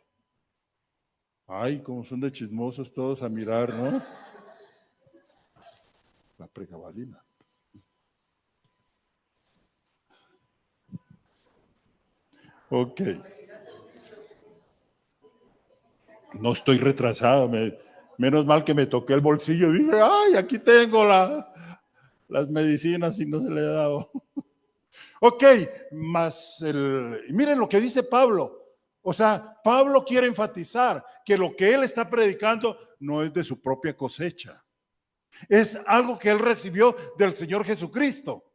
Ay, como son de chismosos todos a mirar, ¿no? La pregabalina. Ok. No estoy retrasado. Menos mal que me toqué el bolsillo y dije, ay, aquí tengo las medicinas y no se le he dado. Ok, miren lo que dice Pablo. O sea, Pablo quiere enfatizar que lo que él está predicando no es de su propia cosecha. Es algo que él recibió del Señor Jesucristo.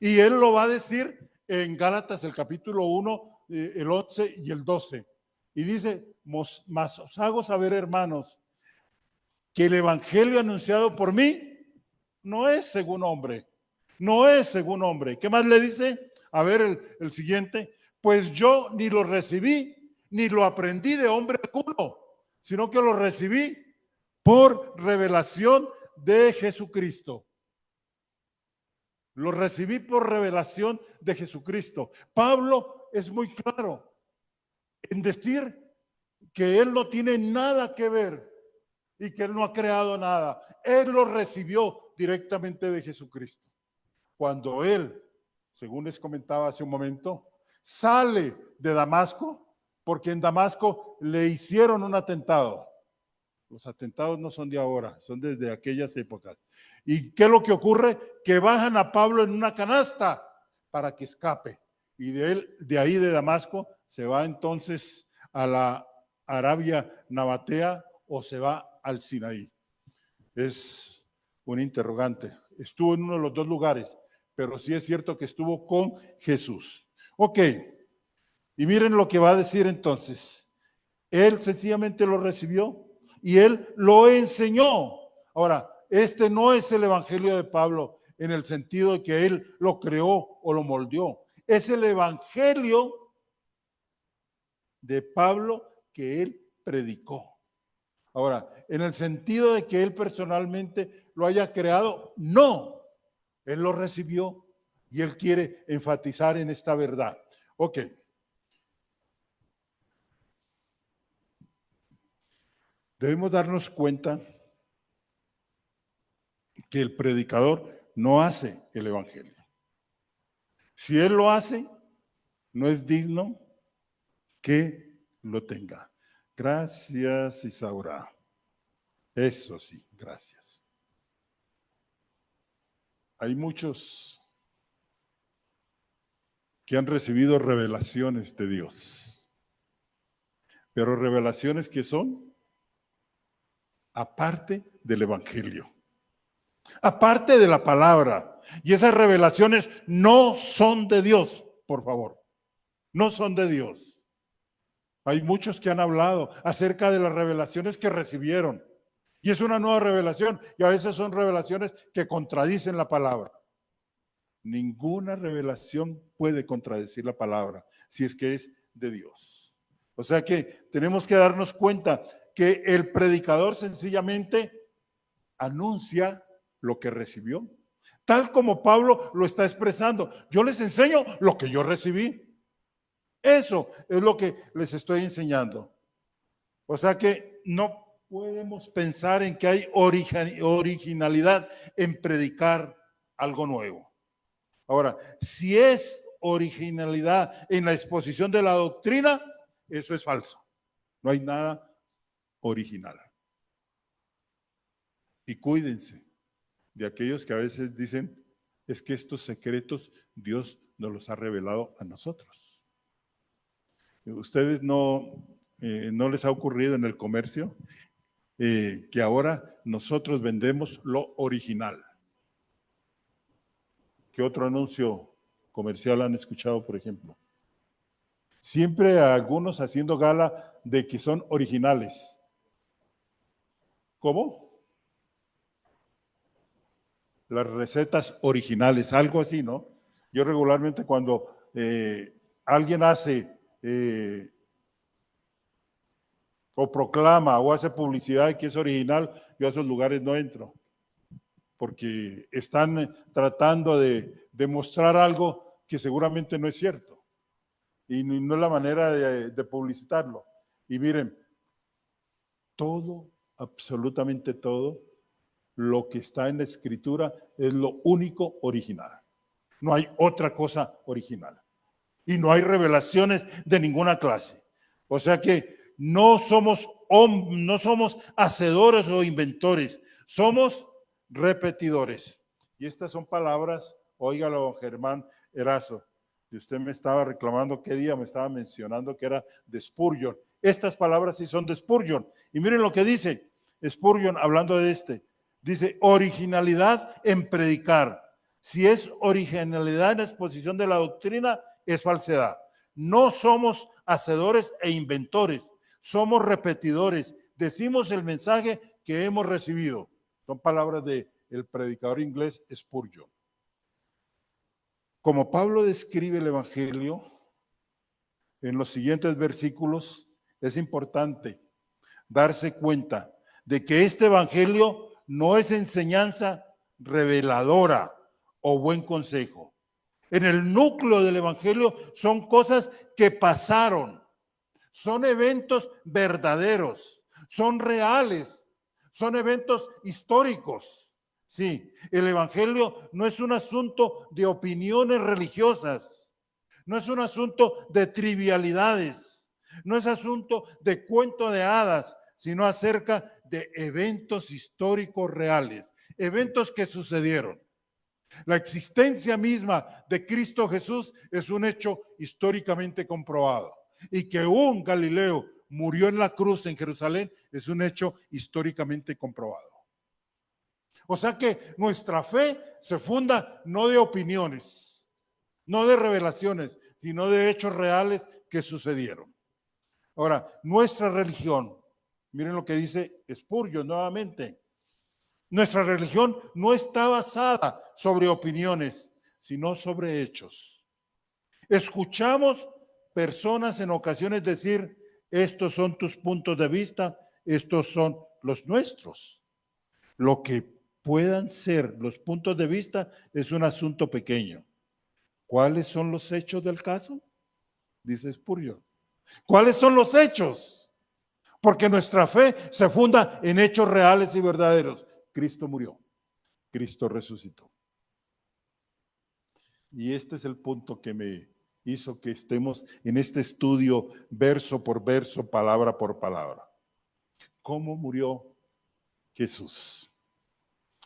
Y él lo va a decir en Gálatas, el capítulo 1, el 11 y el 12. Y dice, mas os hago saber, hermanos, que el evangelio anunciado por mí no es según hombre. No es según hombre. ¿Qué más le dice? A ver el siguiente. Pues yo ni lo recibí, ni lo aprendí de hombre alguno, sino que lo recibí por revelación de Jesucristo. Lo recibí por revelación de Jesucristo. Pablo es muy claro en decir que él no tiene nada que ver y que él no ha creado nada. Él lo recibió directamente de Jesucristo. Cuando él, según les comentaba hace un momento, sale de Damasco, porque en Damasco le hicieron un atentado. Los atentados no son de ahora, son desde aquellas épocas. ¿Y qué es lo que ocurre? Que bajan a Pablo en una canasta para que escape. Y de ahí de Damasco, se va entonces a la Arabia Nabatea o se va al Sinaí. Es un interrogante. Estuvo en uno de los dos lugares, pero sí es cierto que estuvo con Jesús. Ok, Y miren lo que va a decir entonces. Él sencillamente lo recibió y él lo enseñó. Ahora, este no es el evangelio de Pablo en el sentido de que él lo creó o lo moldeó. Es el evangelio de Pablo que él predicó. Ahora, en el sentido de que él personalmente lo haya creado, no. Él lo recibió y él quiere enfatizar en esta verdad. Ok. Debemos darnos cuenta que el predicador no hace el evangelio. Si él lo hace, no es digno que lo tenga. Gracias, Isaura. Eso sí, gracias. Hay muchos que han recibido revelaciones de Dios, pero revelaciones que son aparte del evangelio, aparte de la palabra. Y esas revelaciones no son de Dios, por favor. No son de Dios. Hay muchos que han hablado acerca de las revelaciones que recibieron. Y es una nueva revelación. Y a veces son revelaciones que contradicen la palabra. Ninguna revelación puede contradecir la palabra si es que es de Dios. O sea que tenemos que darnos cuenta que el predicador sencillamente anuncia lo que recibió. Tal como Pablo lo está expresando. Yo les enseño lo que yo recibí. Eso es lo que les estoy enseñando. O sea que no podemos pensar en que hay originalidad en predicar algo nuevo. Ahora, si es originalidad en la exposición de la doctrina, eso es falso. No hay nada original. Y cuídense de aquellos que a veces dicen, es que estos secretos Dios nos los ha revelado a nosotros. ¿Ustedes no les ha ocurrido en el comercio que ahora nosotros vendemos lo original? ¿Qué otro anuncio comercial han escuchado, por ejemplo? Siempre algunos haciendo gala de que son originales. ¿Cómo? Las recetas originales, algo así, ¿no? Yo regularmente cuando alguien hace o proclama o hace publicidad de que es original, yo a esos lugares no entro, porque están tratando de demostrar algo que seguramente no es cierto, y no es la manera de publicitarlo. Y miren, todo, absolutamente todo, lo que está en la Escritura es lo único original. No hay otra cosa original. Y no hay revelaciones de ninguna clase. O sea que no somos hacedores o inventores, somos repetidores. Y estas son palabras, óigalo, Germán Erazo, y usted me estaba reclamando qué día me estaba mencionando que era de Spurgeon. Estas palabras sí son de Spurgeon. Y miren lo que dice Spurgeon hablando de dice originalidad en predicar. Si es originalidad en la exposición de la doctrina, es falsedad. No somos hacedores e inventores, somos repetidores. Decimos el mensaje que hemos recibido. Son palabras del predicador inglés Spurgeon. Como Pablo describe el evangelio en los siguientes versículos, es importante darse cuenta de que este evangelio no es enseñanza reveladora o buen consejo. En el núcleo del evangelio son cosas que pasaron, son eventos verdaderos, son reales, son eventos históricos. Sí, el evangelio no es un asunto de opiniones religiosas, no es un asunto de trivialidades, no es asunto de cuento de hadas, sino acerca de eventos históricos reales, eventos que sucedieron. La existencia misma de Cristo Jesús es un hecho históricamente comprobado. Y que un Galileo murió en la cruz en Jerusalén es un hecho históricamente comprobado. O sea que nuestra fe se funda no de opiniones, no de revelaciones, sino de hechos reales que sucedieron. Ahora, nuestra religión, miren lo que dice Spurgeon nuevamente. Nuestra religión no está basada sobre opiniones, sino sobre hechos. Escuchamos personas en ocasiones decir, estos son tus puntos de vista, estos son los nuestros. Lo que puedan ser los puntos de vista es un asunto pequeño. ¿Cuáles son los hechos del caso? Dice Spurgeon. ¿Cuáles son los hechos? Porque nuestra fe se funda en hechos reales y verdaderos. Cristo murió, Cristo resucitó. Y este es el punto que me hizo que estemos en este estudio verso por verso, palabra por palabra. ¿Cómo murió Jesús?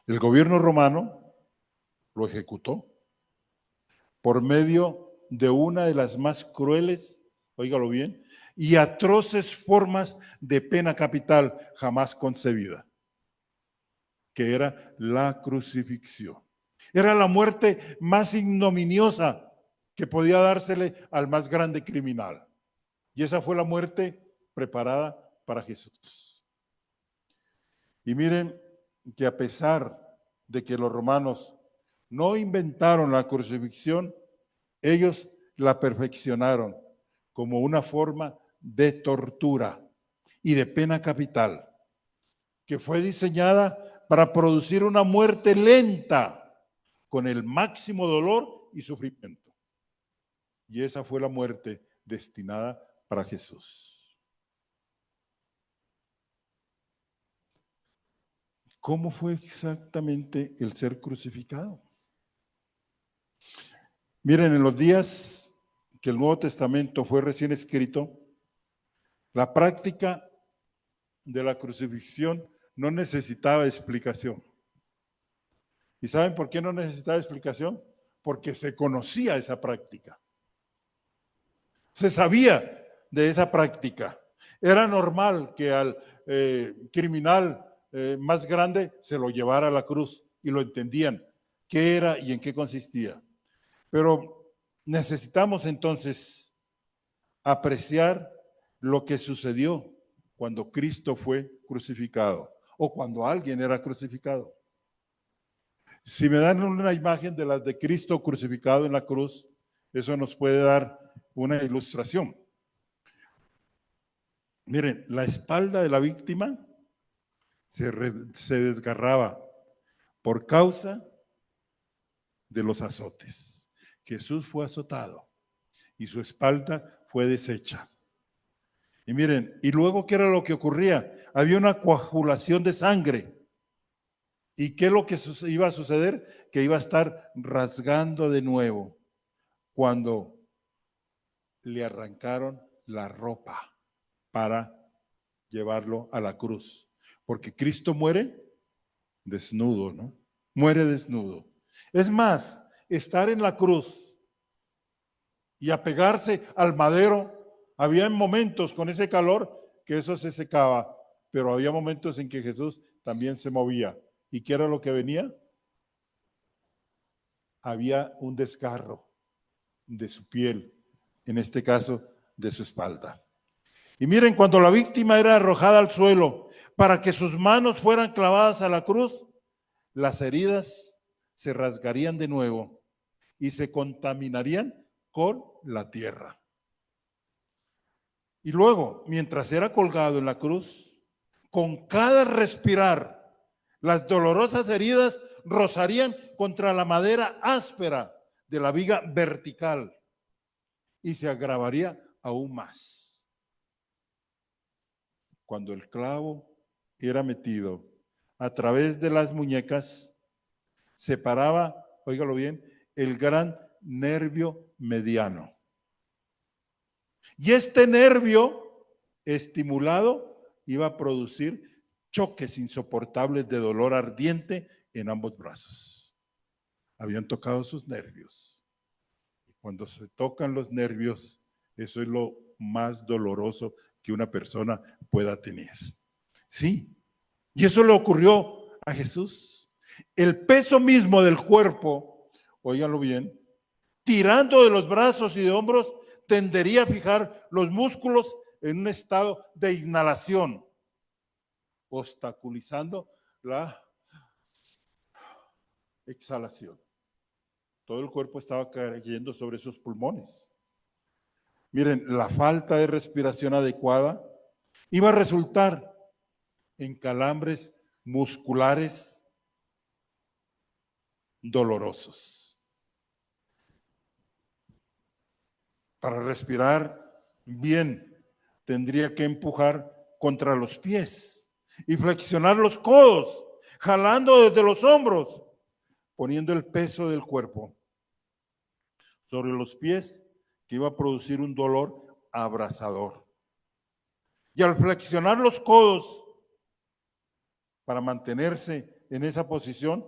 El gobierno romano lo ejecutó por medio de una de las más crueles, óigalo bien, y atroces formas de pena capital jamás concebida, que era la crucifixión. Era la muerte más ignominiosa que podía dársele al más grande criminal. Y esa fue la muerte preparada para Jesús. Y miren que a pesar de que los romanos no inventaron la crucifixión, ellos la perfeccionaron como una forma de tortura y de pena capital, que fue diseñada para producir una muerte lenta con el máximo dolor y sufrimiento. Y esa fue la muerte destinada para Jesús. ¿Cómo fue exactamente el ser crucificado? Miren, en los días que el Nuevo Testamento fue recién escrito, la práctica de la crucifixión no necesitaba explicación. ¿Y saben por qué no necesitaba explicación? Porque se conocía esa práctica. Se sabía de esa práctica. Era normal que al criminal más grande se lo llevara a la cruz y lo entendían qué era y en qué consistía. Pero necesitamos entonces apreciar lo que sucedió cuando Cristo fue crucificado o cuando alguien era crucificado. Si me dan una imagen de las de Cristo crucificado en la cruz, eso nos puede dar una ilustración. Miren, la espalda de la víctima se desgarraba por causa de los azotes. Jesús fue azotado y su espalda fue deshecha. Y miren, y luego, ¿qué era lo que ocurría? Había una coagulación de sangre. ¿Y qué es lo que iba a suceder? Que iba a estar rasgando de nuevo cuando le arrancaron la ropa para llevarlo a la cruz. Porque Cristo muere desnudo, ¿no? Muere desnudo. Es más, estar en la cruz y apegarse al madero, había momentos con ese calor que eso se secaba, pero había momentos en que Jesús también se movía. ¿Y qué era lo que venía? Había un desgarro de su piel, en este caso de su espalda. Y miren, cuando la víctima era arrojada al suelo para que sus manos fueran clavadas a la cruz, las heridas se rasgarían de nuevo y se contaminarían con la tierra. Y luego, mientras era colgado en la cruz, con cada respirar, las dolorosas heridas rozarían contra la madera áspera de la viga vertical y se agravaría aún más. Cuando el clavo era metido a través de las muñecas, separaba, óigalo bien, el gran nervio mediano. Y este nervio estimulado iba a producir choques insoportables de dolor ardiente en ambos brazos. Habían tocado sus nervios. Y cuando se tocan los nervios, eso es lo más doloroso que una persona pueda tener. Sí, y eso le ocurrió a Jesús. El peso mismo del cuerpo, óiganlo bien, tirando de los brazos y de hombros, tendería a fijar los músculos en un estado de inhalación, obstaculizando la exhalación. Todo el cuerpo estaba cayendo sobre sus pulmones. Miren, la falta de respiración adecuada iba a resultar en calambres musculares dolorosos. Para respirar bien, tendría que empujar contra los pies y flexionar los codos, jalando desde los hombros, poniendo el peso del cuerpo sobre los pies, que iba a producir un dolor abrasador. Y al flexionar los codos para mantenerse en esa posición,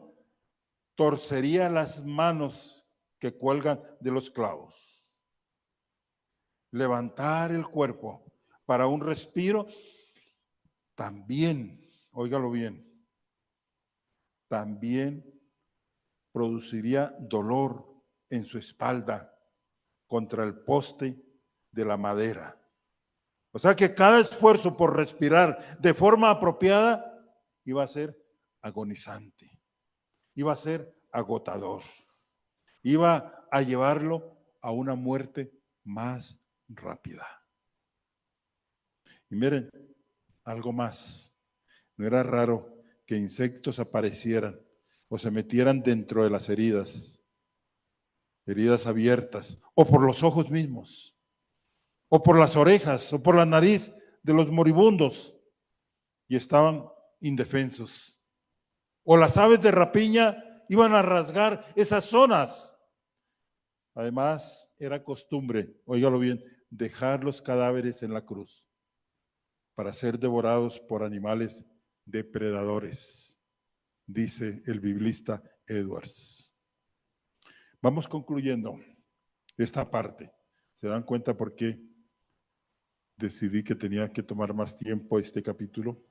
torcería las manos que cuelgan de los clavos. Levantar el cuerpo para un respiro también, óigalo bien, también produciría dolor en su espalda contra el poste de la madera. O sea que cada esfuerzo por respirar de forma apropiada iba a ser agonizante, iba a ser agotador, iba a llevarlo a una muerte más rápida. Y miren, algo más, no era raro que insectos aparecieran o se metieran dentro de las heridas abiertas, o por los ojos mismos, o por las orejas, o por la nariz de los moribundos, y estaban indefensos. O las aves de rapiña iban a rasgar esas zonas. Además, era costumbre, óigalo bien, dejar los cadáveres en la cruz para ser devorados por animales depredadores, dice el biblista Edwards. Vamos concluyendo esta parte. ¿Se dan cuenta por qué decidí que tenía que tomar más tiempo este capítulo?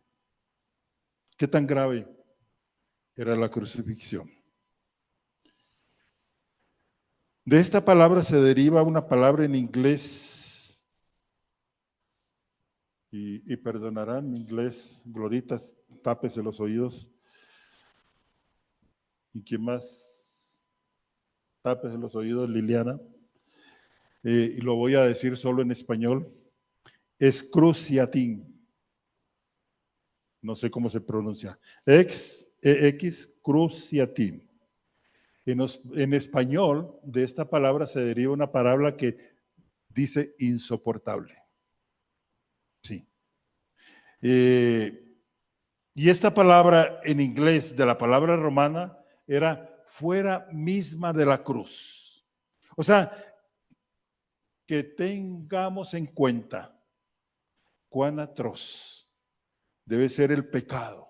¿Qué tan grave era la crucifixión? De esta palabra se deriva una palabra en inglés, y perdonarán mi inglés, Gloritas, tápese los oídos. ¿Y quién más? Tápese los oídos, Liliana. Y lo voy a decir solo en español. Excruciatín. No sé cómo se pronuncia. Excruciatín. En español, de esta palabra se deriva una palabra que dice insoportable. Sí. Y esta palabra en inglés, de la palabra romana, era fuera misma de la cruz. O sea, que tengamos en cuenta cuán atroz debe ser el pecado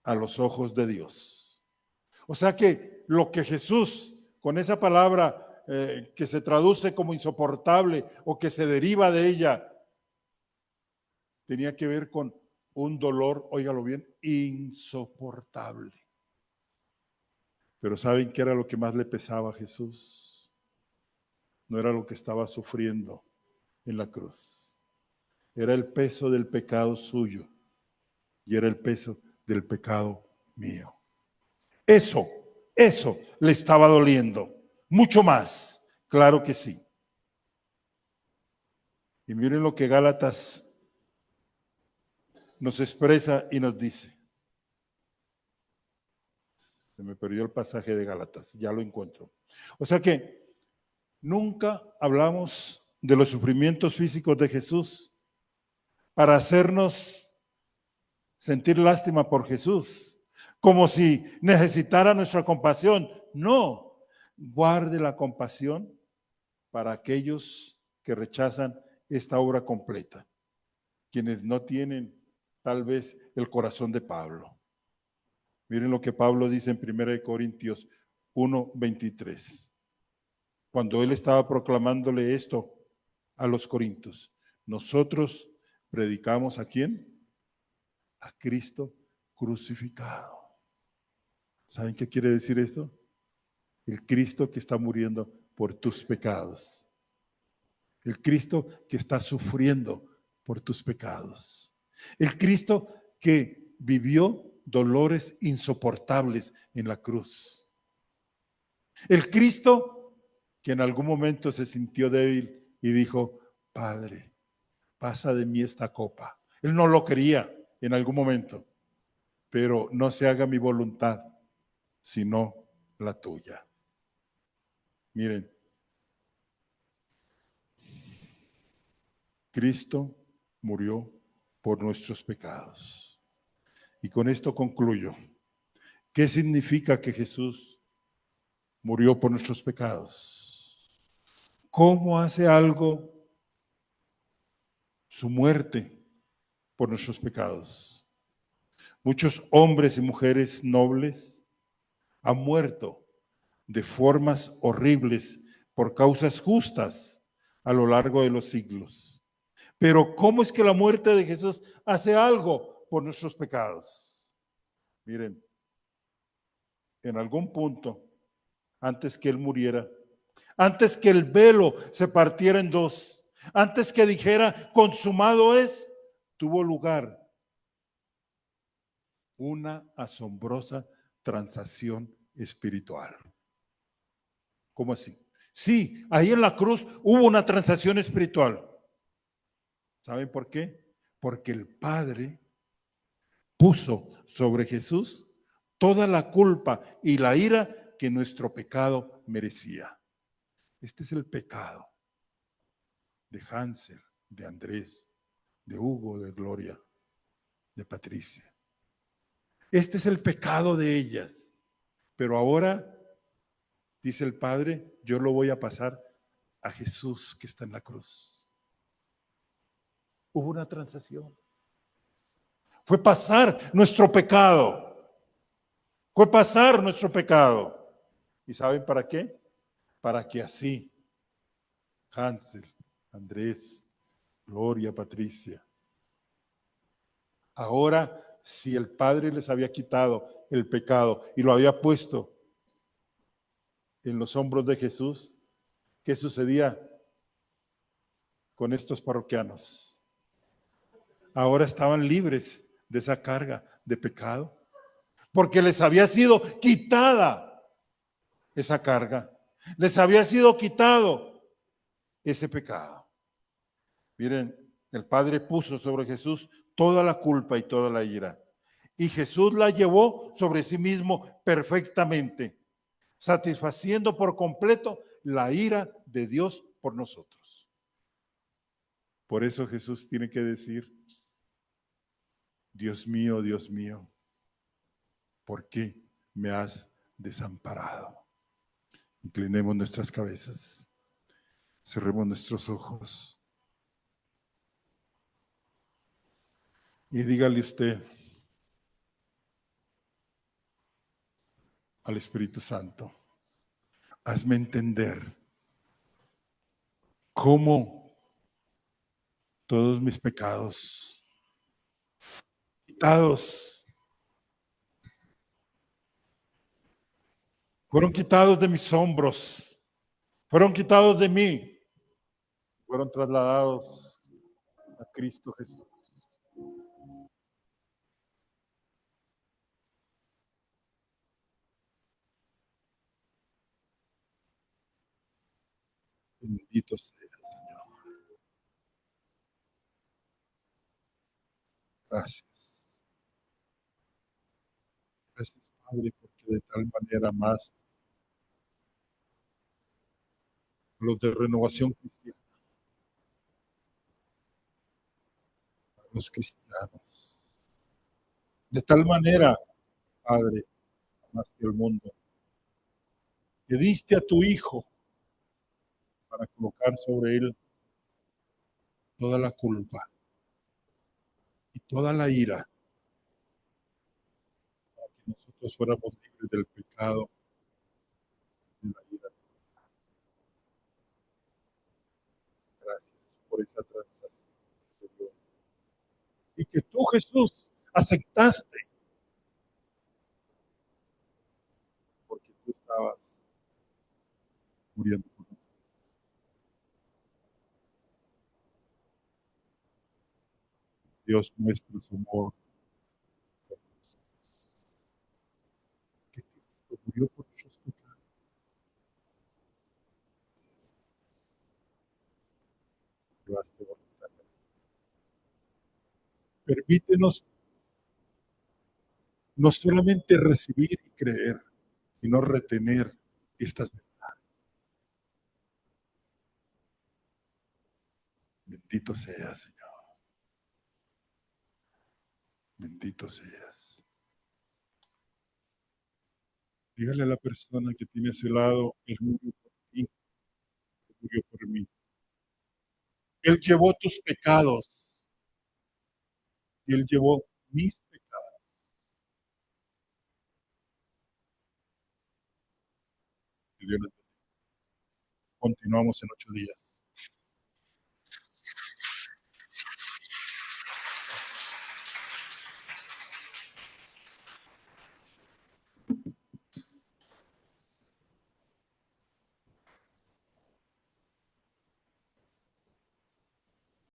a los ojos de Dios. O sea que lo que Jesús, con esa palabra que se traduce como insoportable o que se deriva de ella, tenía que ver con un dolor, óigalo bien, insoportable. Pero ¿saben qué era lo que más le pesaba a Jesús? No era lo que estaba sufriendo en la cruz. Era el peso del pecado suyo y era el peso del pecado mío. Eso le estaba doliendo. Mucho más, claro que sí. Y miren lo que Gálatas nos expresa y nos dice. Se me perdió el pasaje de Gálatas, ya lo encuentro. O sea que nunca hablamos de los sufrimientos físicos de Jesús para hacernos sentir lástima por Jesús, como si necesitara nuestra compasión. No, guarde la compasión para aquellos que rechazan esta obra completa, quienes no tienen tal vez el corazón de Pablo. Miren lo que Pablo dice en 1 Corintios 1:23, cuando él estaba proclamándole esto a los corintios. Nosotros predicamos ¿a quién? A Cristo crucificado. ¿Saben qué quiere decir esto? El Cristo que está muriendo por tus pecados. El Cristo que está sufriendo por tus pecados. El Cristo que vivió dolores insoportables en la cruz. El Cristo que en algún momento se sintió débil y dijo, Padre, pasa de mí esta copa. Él no lo quería en algún momento, pero no se haga mi voluntad, sino la tuya. Miren, Cristo murió por nuestros pecados. Y con esto concluyo. ¿Qué significa que Jesús murió por nuestros pecados? ¿Cómo hace algo su muerte por nuestros pecados? Muchos hombres y mujeres nobles han muerto de formas horribles por causas justas a lo largo de los siglos. Pero ¿cómo es que la muerte de Jesús hace algo por nuestros pecados? Miren, en algún punto, antes que Él muriera, antes que el velo se partiera en dos, antes que dijera consumado es, tuvo lugar una asombrosa transacción espiritual. ¿Cómo así? Sí, ahí en la cruz hubo una transacción espiritual. ¿Saben por qué? Porque el Padre puso sobre Jesús toda la culpa y la ira que nuestro pecado merecía. Este es el pecado de Hansel, de Andrés, de Hugo, de Gloria, de Patricia. Este es el pecado de ellas. Pero ahora, dice el Padre, yo lo voy a pasar a Jesús que está en la cruz. Hubo una transacción. Fue pasar nuestro pecado. Fue pasar nuestro pecado. ¿Y saben para qué? Para que así Hansel, Andrés, Gloria, Patricia. Ahora, si el Padre les había quitado el pecado y lo había puesto en los hombros de Jesús, ¿qué sucedía con estos parroquianos? Ahora estaban libres de esa carga de pecado, porque les había sido quitada esa carga, les había sido quitado ese pecado. Miren, el Padre puso sobre Jesús toda la culpa y toda la ira, y Jesús la llevó sobre sí mismo perfectamente, satisfaciendo por completo la ira de Dios por nosotros. Por eso Jesús tiene que decir, Dios mío, ¿por qué me has desamparado? Inclinemos nuestras cabezas, cerremos nuestros ojos y dígale usted al Espíritu Santo, hazme entender cómo todos mis pecados quitados fueron quitados de mis hombros, fueron quitados de mí, fueron trasladados a Cristo Jesús. Bendito sea, Señor. Gracias. Gracias, Padre, porque de tal manera más los de Renovación Cristiana, los cristianos. De tal manera, Padre, más que el mundo, que diste a tu Hijo para colocar sobre él toda la culpa y toda la ira, para que nosotros fuéramos libres del pecado y de la ira. Gracias por esa transacción, Señor. Y que tú, Jesús, aceptaste, porque tú estabas muriendo por nosotros. Dios muestra su amor. Que Cristo murió por nuestros pecados. Llevaste voluntariamente. Permítenos no solamente recibir y creer, sino retener estas verdades. Bendito seas, Señor. Bendito seas. Dígale a la persona que tiene a su lado, Él murió por ti, Él murió por mí. Él llevó tus pecados y Él llevó mis pecados. Y Dios les bendiga. Continuamos en 8 días.